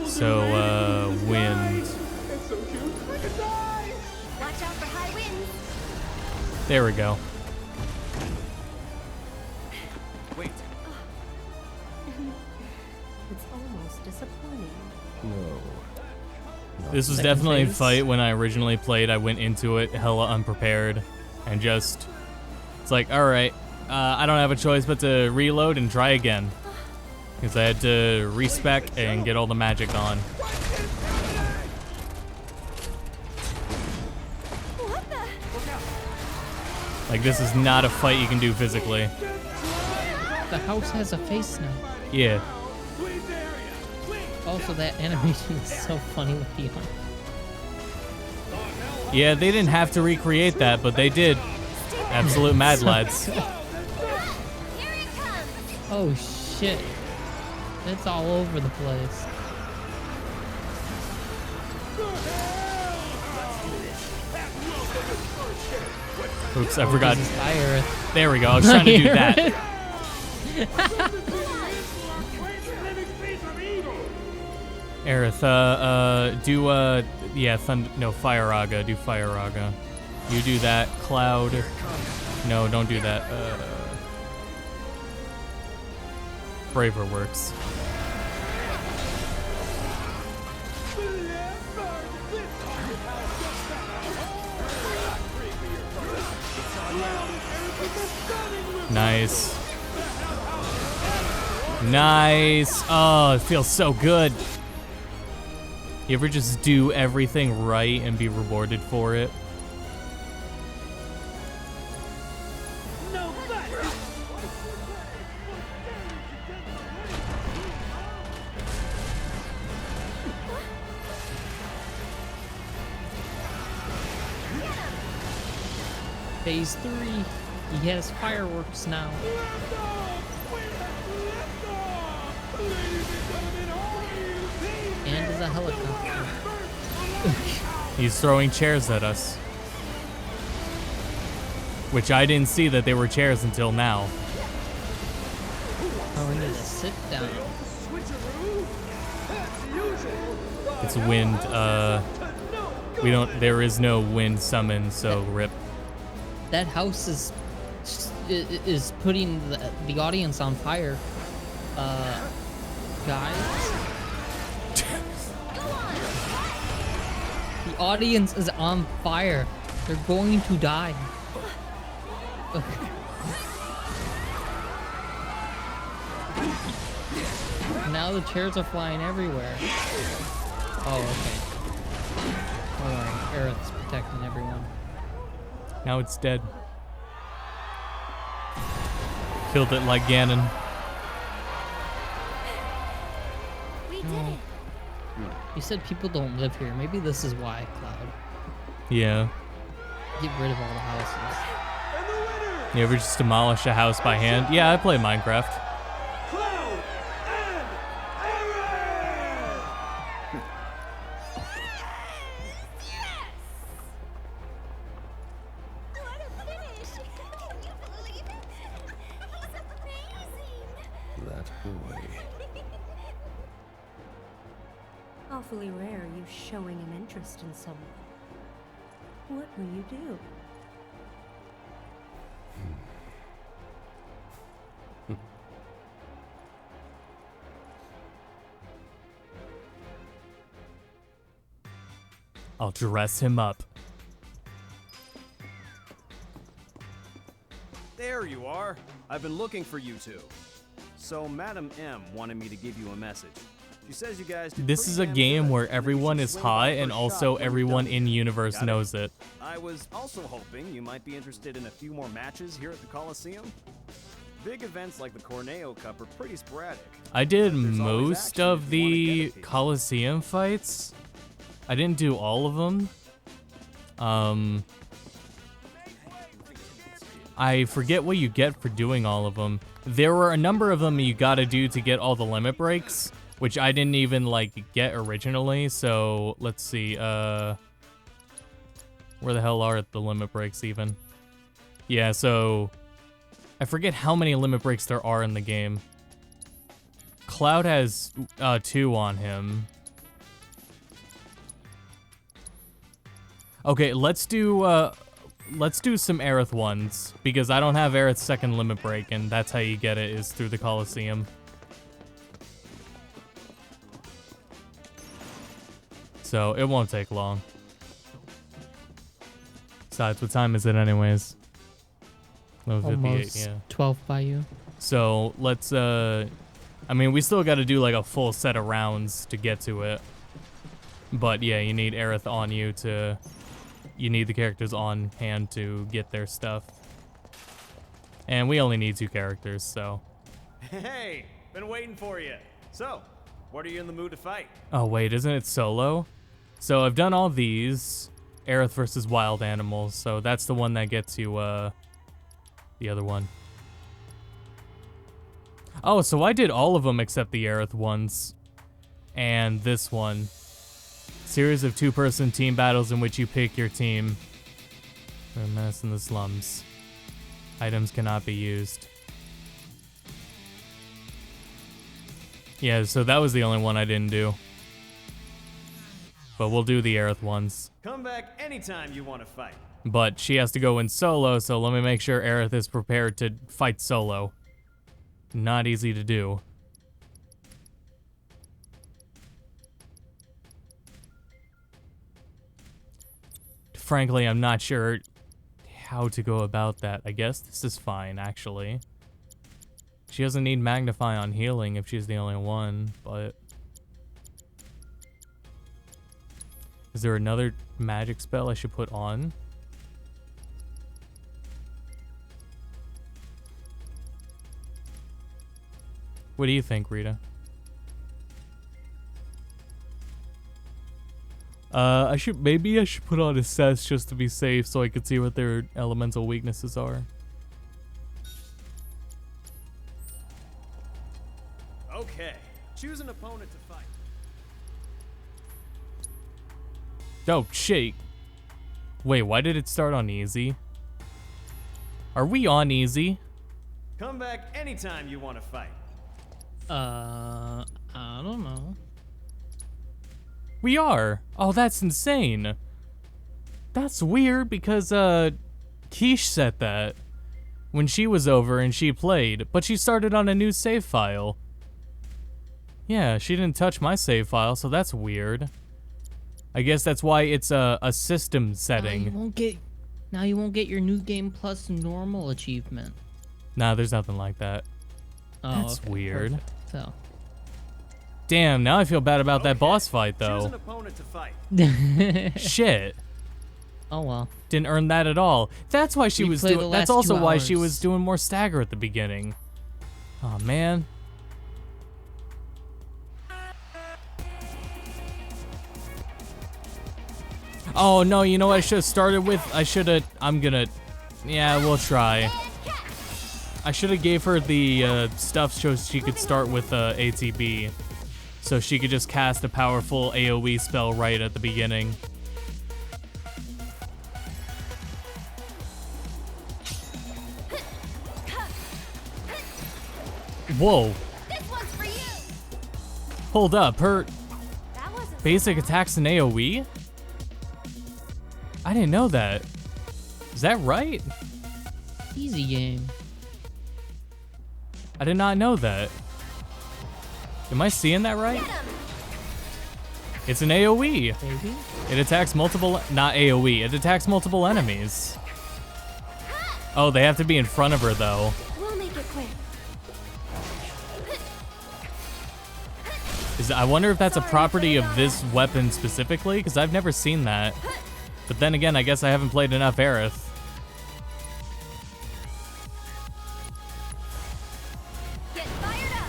So, wind. Watch out for high winds. There we go. Wait. It's almost disappointing. This was definitely a fight when I originally played. I went into it hella unprepared and just, it's like, all right, I don't have a choice but to reload and try again. Because I had to respec and get all the magic on. Like, this is not a fight you can do physically. The house has a face now. Yeah. Also, that animation is so funny with the arm. Yeah, they didn't have to recreate that, but they did. Absolute mad lads. Oh shit. It's all over the place. Oops, I forgot. This is fire. There we go. I was trying to do that. Aerith, yeah, no, Fire Raga. Do Fire Raga. You do that. Cloud. No, don't do that. Braver works. Nice. Nice. Oh, it feels so good. You ever just do everything right and be rewarded for it? Phase 3. He has fireworks now. And is a helicopter. He's throwing chairs at us. Which I didn't see that they were chairs until now. Oh, we need to sit down. It's wind, there is no wind summon, so rip. That house is putting the audience on fire. Guys. The audience is on fire. They're going to die. Now the chairs are flying everywhere. Oh, okay. Don't worry, Aerith's protecting everyone. Now it's dead. Killed it like Ganon. We did it. You said people don't live here. Maybe this is why, Cloud. Yeah. Get rid of all the houses. You ever just demolish a house by hand? Yeah, I play Minecraft. That boy. Awfully rare you showing an interest in someone. What will you do? I'll dress him up. There you are. I've been looking for you two. So Madam M wanted me to give you a message. She says you guys did This is a pretty damn game good, where and that you everyone should is swing hot by and for a also shot when you're everyone done. in universe Got it? knows it. I was also hoping you might be interested in a few more matches here at the Coliseum. Big events like the Corneo Cup are pretty sporadic. I did There's always most action of if you wanna the get a piece. Coliseum fights. I didn't do all of them. I forget what you get for doing all of them. There were a number of them you gotta do to get all the limit breaks, which I didn't even like get originally. So let's see, where the hell are the limit breaks even? Yeah, so I forget how many limit breaks there are in the game. Cloud has 2 on him. Okay, let's do some Aerith ones, because I don't have Aerith's second limit break, and that's how you get it, is through the Coliseum. So it won't take long. Besides, what time is it anyways? 11:58, Almost yeah. 12 by you. So let's I mean, we still got to do like a full set of rounds to get to it. But yeah, you need Aerith on you to, you need the characters on hand to get their stuff. And we only need 2 characters, so. Hey, been waiting for you. So, what are you in the mood to fight? Oh wait, isn't it solo? So I've done all these. Aerith versus wild animals, so that's the one that gets you the other one. Oh, so I did all of them except the Aerith ones. And this one. Series of 2-person team battles in which you pick your team. For a menace in the slums. Items cannot be used. Yeah, so that was the only one I didn't do. But we'll do the Aerith ones. Come back anytime you want to fight. But she has to go in solo, so let me make sure Aerith is prepared to fight solo. Not easy to do. Frankly, I'm not sure how to go about that. I guess this is fine, actually. She doesn't need Magnify on healing if she's the only one, but... Is there another magic spell I should put on? What do you think, Rita? Maybe I should put on Assess just to be safe so I can see what their elemental weaknesses are. Okay, choose an opponent to fight. Oh, shit. Wait, why did it start on easy? Are we on easy? Come back anytime you want to fight. I don't know. We are. Oh, that's insane. That's weird because, Quiche said that when she was over and she played, but she started on a new save file. Yeah, she didn't touch my save file, so that's weird. I guess that's why it's a system setting. Now you won't get your New Game Plus normal achievement. Nah, there's nothing like that. Oh, That's okay, weird. perfect. So. Damn, now I feel bad about that boss fight, Choose though. an opponent to fight. Shit. Oh well. Didn't earn that at all. That's why she was Replay the doing. That's last 2 also why she hours. was doing more stagger at the beginning. Oh man. Oh no, you know what I should have started with? Yeah, we'll try. I should have gave her the stuff so she could start with ATB. So she could just cast a powerful AoE spell right at the beginning. Whoa. Hold up, her basic attacks an AoE? I didn't know that. Is that right? Easy game. I did not know that. Am I seeing that right? It's an AoE. Maybe? It attacks multiple, not AoE, it attacks multiple enemies. Oh, they have to be in front of her though. We'll make it quick. I wonder if that's a property of this weapon specifically, because I've never seen that. But then again, I guess I haven't played enough Aerith. Get fired up.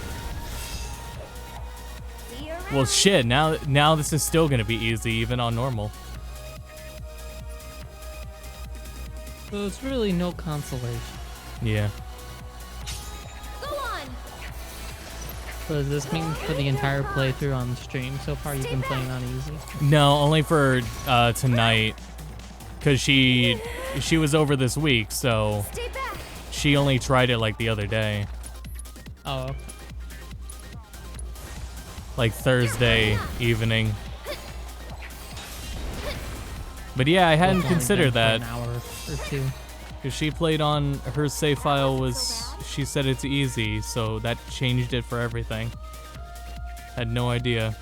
See you around. Well, shit, now this is still gonna be easy, even on normal. So it's really no consolation. Yeah. Go on. So does this mean for the entire playthrough on stream so far you've been playing on easy? No, only for tonight. Because she was over this week, so she only tried it like the other day. Oh. Like Thursday evening. But yeah, I hadn't considered that. An hour or two. Because she played on her save file was, she said it's easy, so that changed it for everything. Had no idea.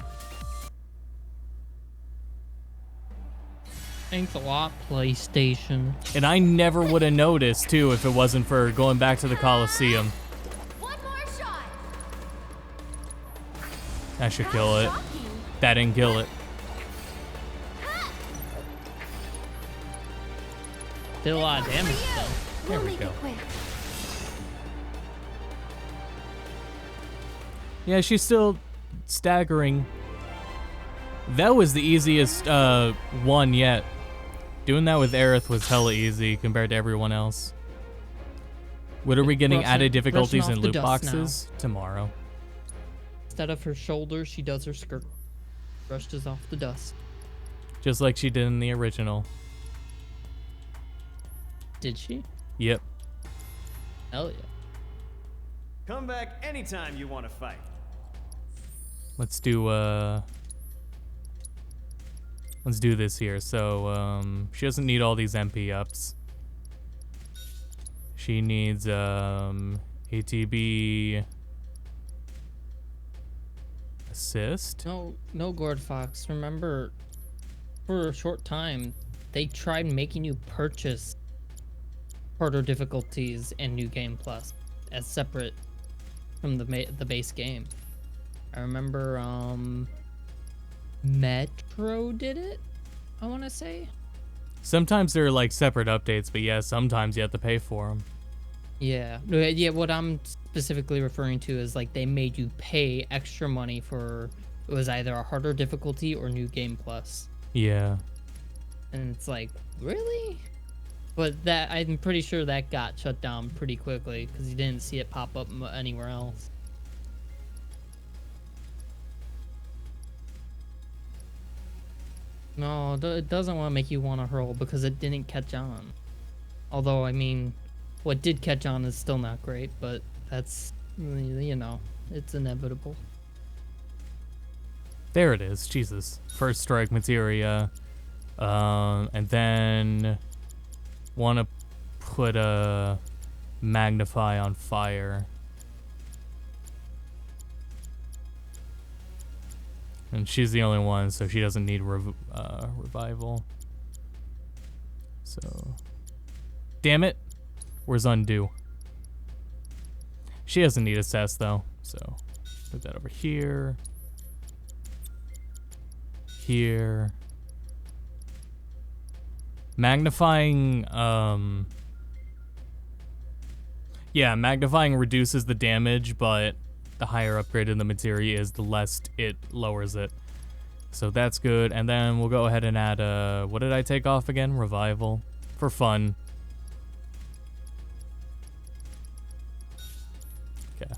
Thanks a lot, PlayStation. And I never would have noticed too if it wasn't for going back to the Coliseum. One more shot. That should kill it. That didn't kill it. Did a lot of damage though. There we go. Yeah, she's still staggering. That was the easiest one yet. Doing that with Aerith was hella easy compared to everyone else. What are we getting added difficulties in loot boxes? Tomorrow. Instead of her shoulders, she does her skirt. Brushes off the dust. Just like she did in the original. Did she? Yep. Hell yeah. Come back anytime you want to fight. Let's do this here. So she doesn't need all these MP ups. She needs ATB assist. No Gord Fox. Remember, for a short time, they tried making you purchase harder difficulties and New Game Plus as separate from the base game. I remember Metro did it, I want to say. Sometimes they're like separate updates, but yeah, sometimes you have to pay for them. Yeah, what I'm specifically referring to is like they made you pay extra money for, it was either a harder difficulty or New Game Plus. Yeah. And it's like, really? But that, I'm pretty sure that got shut down pretty quickly because you didn't see it pop up anywhere else. No, it doesn't want to make you want to hurl because it didn't catch on. Although, I mean, what did catch on is still not great, but that's, you know, it's inevitable. There it is. Jesus. First strike materia. And then want to put a magnify on fire. And she's the only one, so she doesn't need revival. So, damn it. Where's undo? She doesn't need assess though, so put that over here. Here. Magnifying, yeah, magnifying reduces the damage, but the higher upgrade in the materia is, the less it lowers it. So that's good. And then we'll go ahead and add, what did I take off again? Revival. For fun. Okay.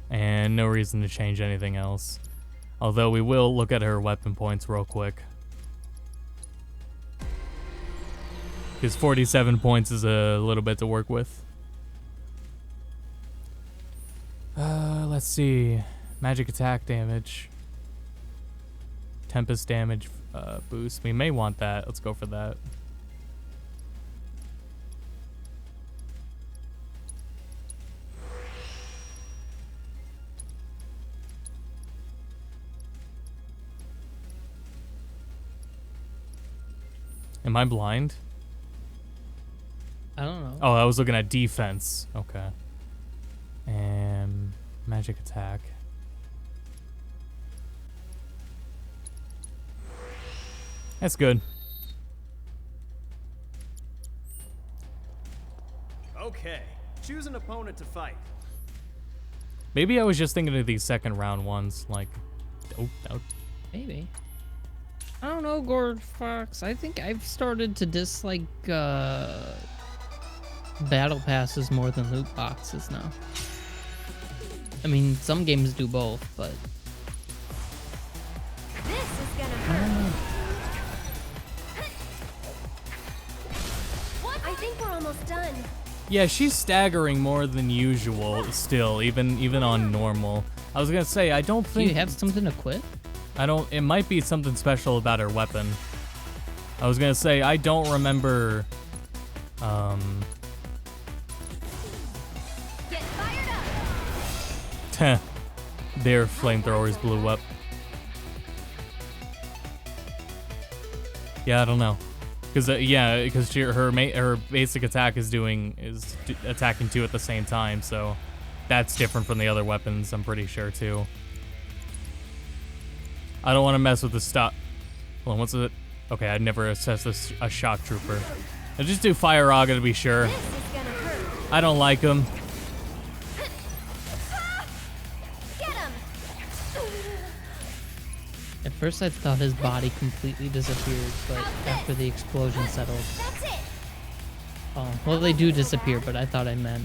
And no reason to change anything else. Although we will look at her weapon points real quick. Because 47 points is a little bit to work with. Let's see. Magic attack damage. Tempest damage boost. We may want that. Let's go for that. Am I blind? I don't know. Oh, I was looking at defense. Okay. And magic attack. That's good. Okay, choose an opponent to fight. Maybe I was just thinking of these second round ones. Like, Maybe. I don't know, Gord Fox. I think I've started to dislike battle passes more than loot boxes now. I mean, some games do both, but This is gonna I don't know. I think we're almost done. yeah, she's staggering more than usual still, even on normal. I was gonna say, I don't Do think... you have something to quit? I don't... It might be something special about her weapon. I was gonna say, I don't remember... Get fired up. Their flamethrowers blew up. Yeah, I don't know. Because because her basic attack is attacking two at the same time, so that's different from the other weapons. I'm pretty sure too. I don't want to mess with the stop. Hold on, what's it? Okay, I'd never assessed a shock trooper. I'll just do Fire Aga to be sure. I don't like him. At first I thought his body completely disappeared, but after the explosion settled... Oh, well they do disappear, but I thought I meant...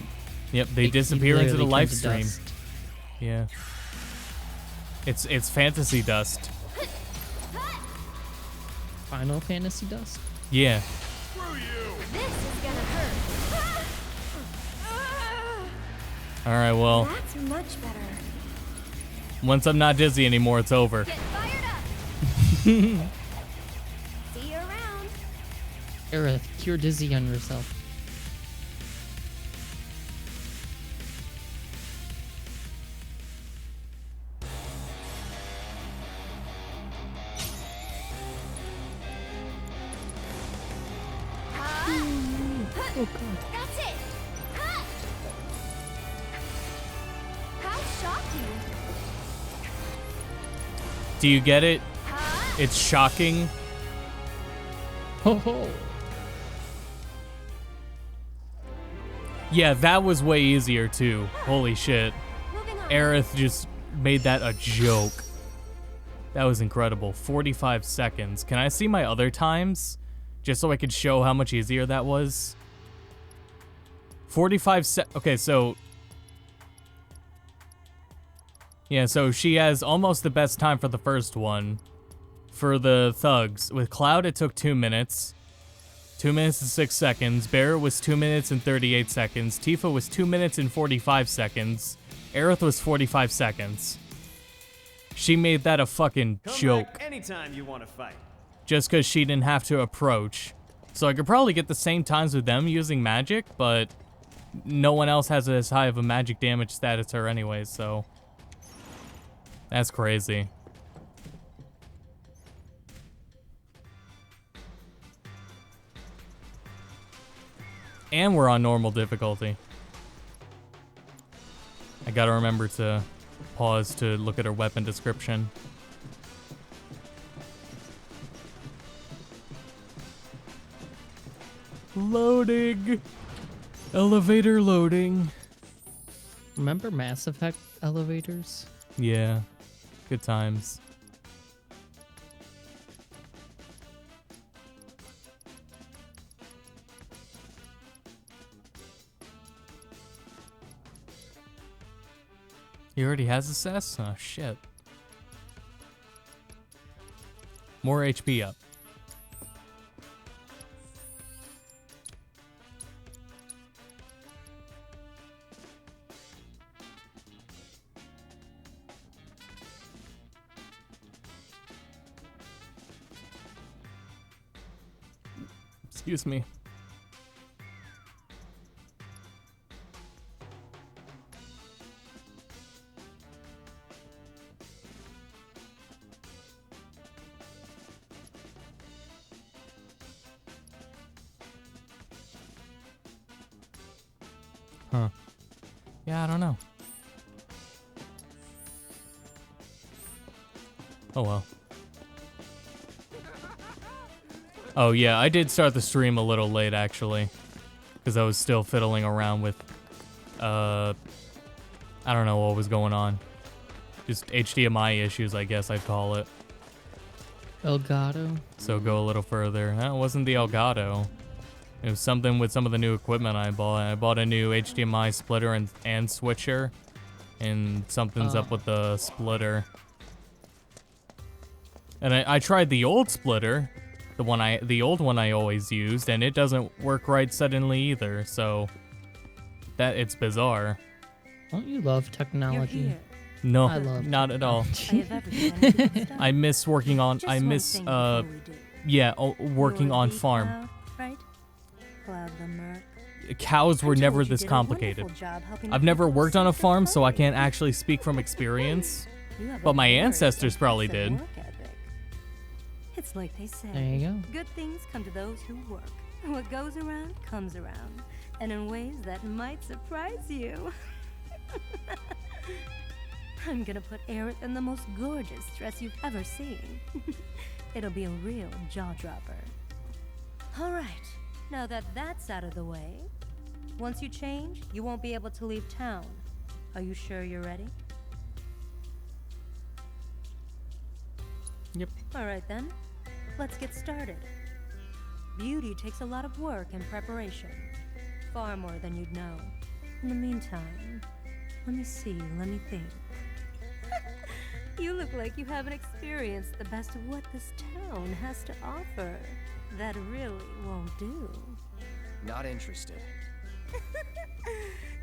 Yep, they he disappear into the literally live turned to stream. dust. Yeah. It's fantasy dust. Final Fantasy dust? Yeah. This is gonna hurt. Alright, well, That's much better. once I'm not dizzy anymore, it's over. Get fired up. See you around. Aerith, cure dizzy on yourself. Oh god. That's it. How shocking. Do you get it? It's shocking. Ho ho. Yeah, that was way easier too. Holy shit. Aerith just made that a joke. That was incredible. 45 seconds. Can I see my other times? Just so I could show how much easier that was. 45 okay, so... Yeah, so she has almost the best time for the first one. For the thugs. With Cloud, it took 2 minutes. 2 minutes and 6 seconds. Bear was 2 minutes and 38 seconds. Tifa was 2 minutes and 45 seconds. Aerith was 45 seconds. She made that a fucking joke. Come back anytime you want to fight. Just because she didn't have to approach. So I could probably get the same times with them using magic, but no one else has as high of a magic damage stat as her anyway, so... That's crazy. And we're on normal difficulty. I gotta remember to pause to look at her weapon description. Loading! Elevator loading. Remember Mass Effect elevators? Yeah. Good times. He already has assess? Oh, shit. More HP up. Excuse me. Huh. Yeah, I don't know. Oh well. Oh yeah, I did start the stream a little late actually, because I was still fiddling around with, I don't know what was going on. Just HDMI issues, I guess I'd call it. Elgato. So go a little further. That wasn't the Elgato. It was something with some of the new equipment I bought. I bought a new HDMI splitter and switcher, and something's up with the splitter. And I tried the old splitter, the old one I always used, and it doesn't work right suddenly either. So it's bizarre. Don't you love technology? No, I love not at all. technology. I miss working on. I miss working on farm. Cloud, right? Cloud the Merc. Cows were I never told you this did a complicated. wonderful job helping I've the never people worked on a seek farm, their so I footing. can't actually speak from experience. You have a But my very ancestors probably did. impressive work ethic. It's like they say. There you go. Good things come to those who work. What goes around comes around, and in ways that might surprise you. I'm gonna put Aerith in the most gorgeous dress you've ever seen. It'll be a real jaw-dropper. All right, now that that's out of the way, once you change, you won't be able to leave town. Are you sure you're ready? Yep. All right then, let's get started. Beauty takes a lot of work and preparation, far more than you'd know. In the meantime, let me think. You look like you haven't experienced the best of what this town has to offer. That really won't do. Not interested.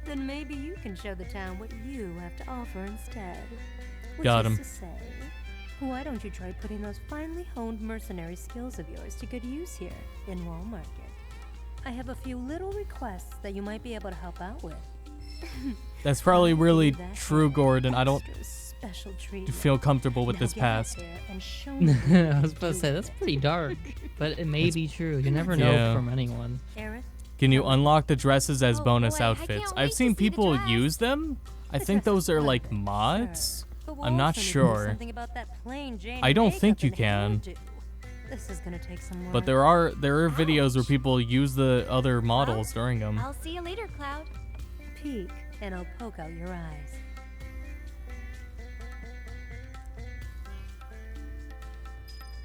Then maybe you can show the town what you have to offer instead. Which Got is him. to say, why don't you try putting those finely honed mercenary skills of yours to good use here in Wall Market? I have a few little requests that you might be able to help out with. That's probably really true, Gordon. I don't Special treat. feel comfortable with Now this get out past. there and show me what I you was about to do. say that's pretty dark, but it may be true. You never know Yeah. from anyone. Aerith? Can you unlock the dresses as bonus boy, I outfits? can't I've wait seen to see the people dress. use them. I think those are like mods. But we'll I'm not also need to do sure. something about that plain Jane I don't makeup think you and can. hairdo. This is gonna take some work. But there are videos where people use the other models during them. I'll see you later, Cloud. Peek, and I'll poke out your eyes.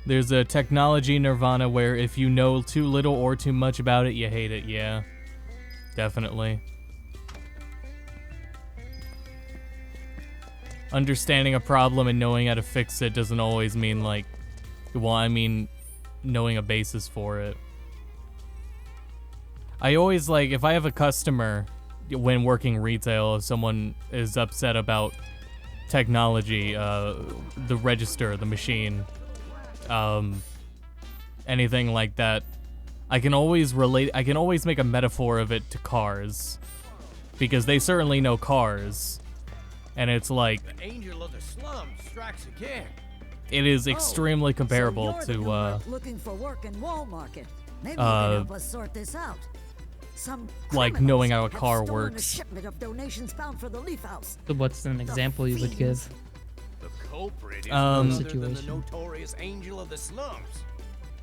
There's a technology nirvana where if you know too little or too much about it, you hate it. Yeah, definitely. Understanding a problem and knowing how to fix it doesn't always mean like, well, I mean, knowing a basis for it. I always like, if I have a customer when working retail, if someone is upset about technology, the register, the machine, anything like that, I can always make a metaphor of it to cars, because they certainly know cars, and it's like, The angel of the slums strikes again. it is extremely comparable so you're the new to, merc looking for work in Wall Market. Maybe you uh, can help us sort this out. Some like criminals knowing how a have car stolen works. A shipment of donations bound for the Leaf House. So what's an example you would give? The culprit is Um, none other than the Situation. notorious angel of the slums.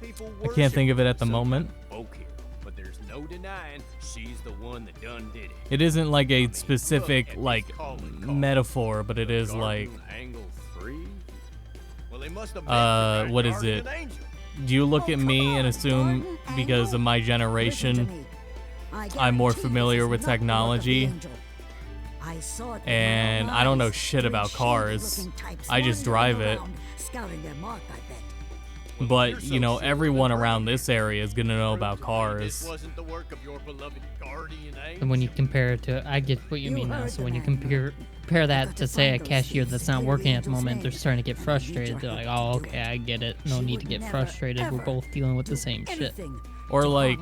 People I can't think of it at the worship moment. folk here, but there's no denying she's the one that done did it. It isn't like a specific like metaphor, but it is like, Angle 3? Well, they must have what is it? Do you look at me and assume because of my generation, I'm more familiar with technology? I saw it with And my own I don't know eyes. shit about Three cars. shady-looking types I just wandering drive it. around, scouting their mark, I bet. But, you know, everyone around this area is gonna know about This cars. wasn't the work of your beloved guardian angel. And when you compare it to, I get what you mean now. So when you compare that to say a cashier that's not working at the moment, they're starting to get frustrated. They're like, oh, okay, I get it. No need to get frustrated. We're both dealing with the same shit. Or like,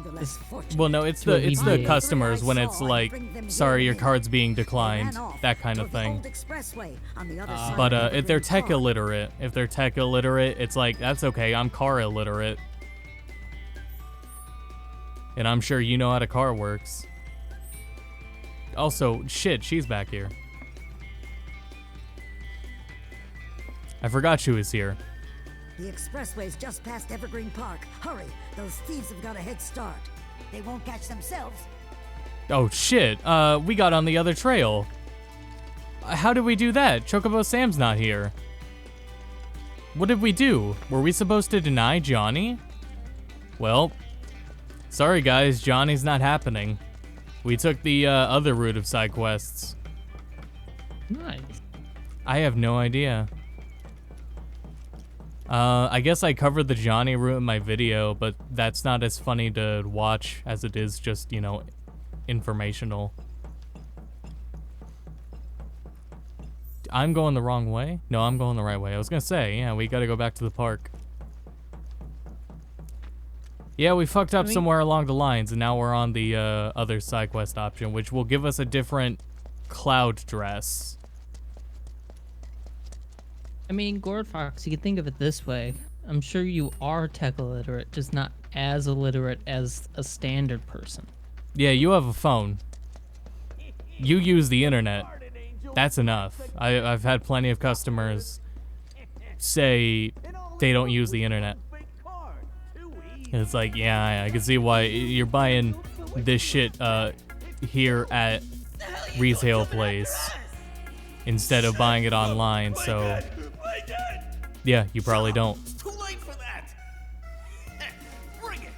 well, no, it's the customers when it's like, sorry, your card's being declined, that kind of thing. But if they're tech illiterate, it's like, that's okay, I'm car illiterate. And I'm sure you know how the car works. Also, shit, she's back here. I forgot she was here. The expressway's just past Evergreen Park. Hurry, those thieves have got a head start. They won't catch themselves. Oh shit, we got on the other trail. How did we do that? Chocobo Sam's not here. What did we do? Were we supposed to deny Johnny? Well, sorry guys, Johnny's not happening. We took the other route of side quests. Nice. I have no idea. I guess I covered the Johnny route in my video, but that's not as funny to watch as it is just, you know, informational. I'm going the wrong way? No, I'm going the right way. I was gonna say, yeah, we gotta go back to the park. Yeah, we fucked up somewhere along the lines, and now we're on the other side quest option, which will give us a different cloud dress. I mean, Gord Fox, you can think of it this way. I'm sure you are tech illiterate, just not as illiterate as a standard person. Yeah, you have a phone. You use the internet. That's enough. I've had plenty of customers say they don't use the internet. And it's like, yeah, I can see why you're buying this shit here at retail place instead of buying it online, so yeah, you probably don't. Too late for that. Bring it.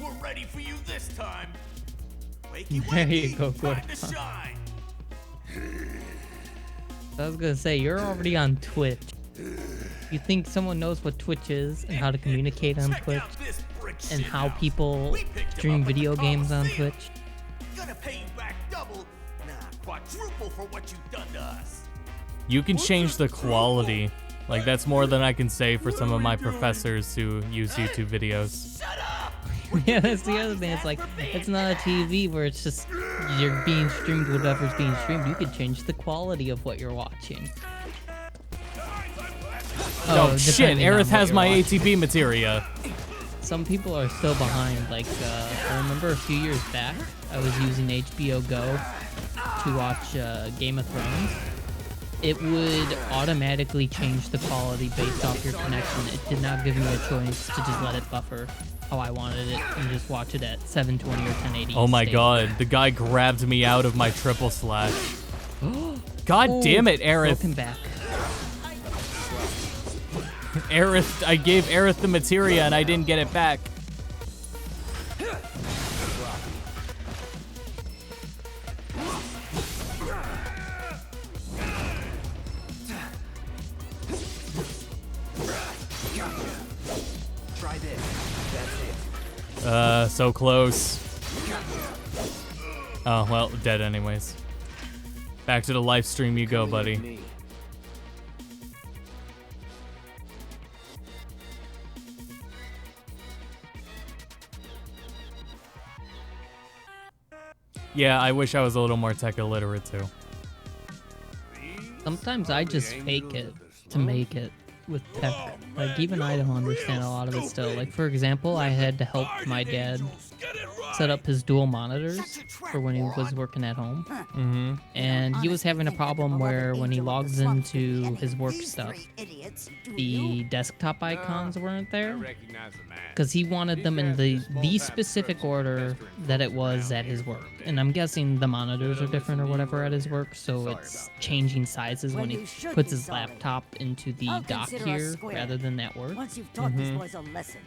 We're ready for you this time. Wakey, There you go, Gord. time to shine. I was gonna say, you're already on Twitch. You think someone knows what Twitch is and how to communicate on Twitch and how people stream video games on Twitch? Gonna pay you back double, nah, quadruple for what you've done to us. You can change the quality. Like, that's more than I can say for some of my professors who use YouTube videos. Yeah, that's the other thing. It's like, it's not a TV where it's just you're being streamed whatever's being streamed. You could change the quality of what you're watching. Oh shit, depending on Aerith what has you're my watching. ATB materia. Some people are still behind. Like, I remember a few years back, I was using HBO Go to watch Game of Thrones. It would automatically change the quality based off your connection. It did not give me a choice to just let it buffer how I wanted it and just watch it at 720 or 1080. Oh my god, the guy grabbed me out of my triple slash. God damn it, Aerith. Welcome back. Aerith, I gave Aerith the materia and I didn't get it back. Try this. That's it. So close. Oh, well, dead anyways. Back to the live stream you go, buddy. Yeah, I wish I was a little more tech illiterate too. Sometimes I just fake it to make it with tech. Like, even I don't understand a lot of it still. Like, for example, I had to help my dad set up his dual monitors for when he was working at home. Mm-hmm. And he was having a problem where when he logs into his work stuff, the desktop icons weren't there. Because he wanted them in the specific order that it was at his work. And I'm guessing the monitors are different or whatever at his work, so it's changing sizes when he puts his laptop into the dock here rather than at work.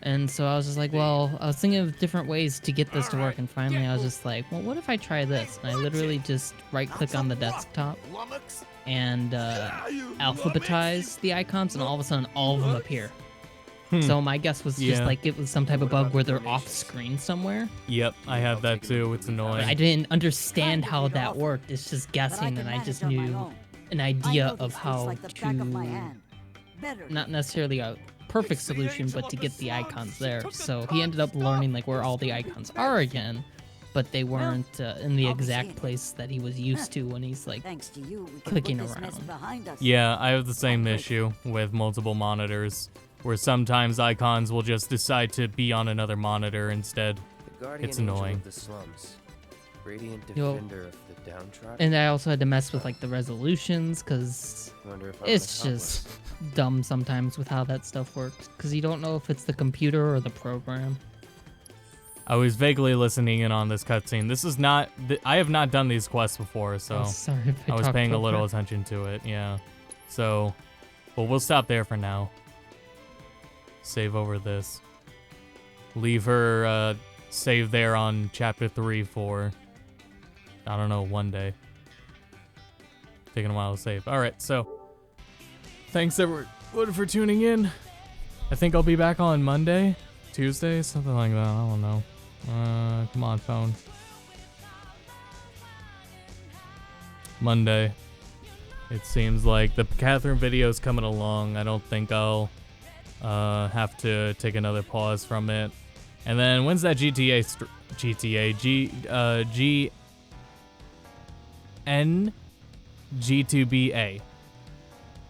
And so I was just like, well, I was thinking of different ways to get this to work, and finally I was just like, well, what if I try this? And I literally just right-click on the desktop and alphabetize the icons, and all of a sudden all of them appear. So my guess was just like it was some type of bug where they're off screen somewhere. Yep, I have that too. It's annoying. I didn't understand how that worked. It's just guessing, and I just knew an idea of how to not necessarily perfect solution, but to get the icons there. So he ended up learning like where all the icons are again, but they weren't in the exact place that he was used to when he's like Thanks to you, we can clicking put this mess around. behind us. Yeah, I have the same issue with multiple monitors, where sometimes icons will just decide to be on another monitor instead. The guardian It's angel annoying. of the slums. Radiant Yo. defender of the downtrodden. And I also had to mess with like the resolutions because Wonder if I'm it's an just dumb sometimes with how that stuff works because you don't know if it's the computer or the program. I was vaguely listening in on this cutscene. This is not. I have not done these quests before, so Oh, sorry if I was talked paying a over. little attention to it. Yeah. So, well, we'll stop there for now. Save over this. Leave her save there on chapter 3 for, I don't know, one day. Taking a while to save. All right, so thanks everyone for tuning in. I think I'll be back on Monday, Tuesday, something like that. I don't know. Come on, phone. Monday. It seems like the Catherine video's coming along. I don't think I'll have to take another pause from it. And then when's that G2BA?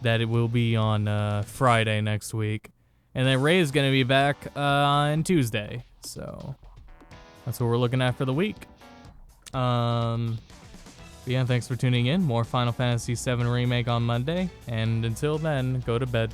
That it will be on Friday next week. And then Ray is going to be back on Tuesday. So that's what we're looking at for the week. But yeah, thanks for tuning in. More Final Fantasy VII Remake on Monday. And until then, go to bed.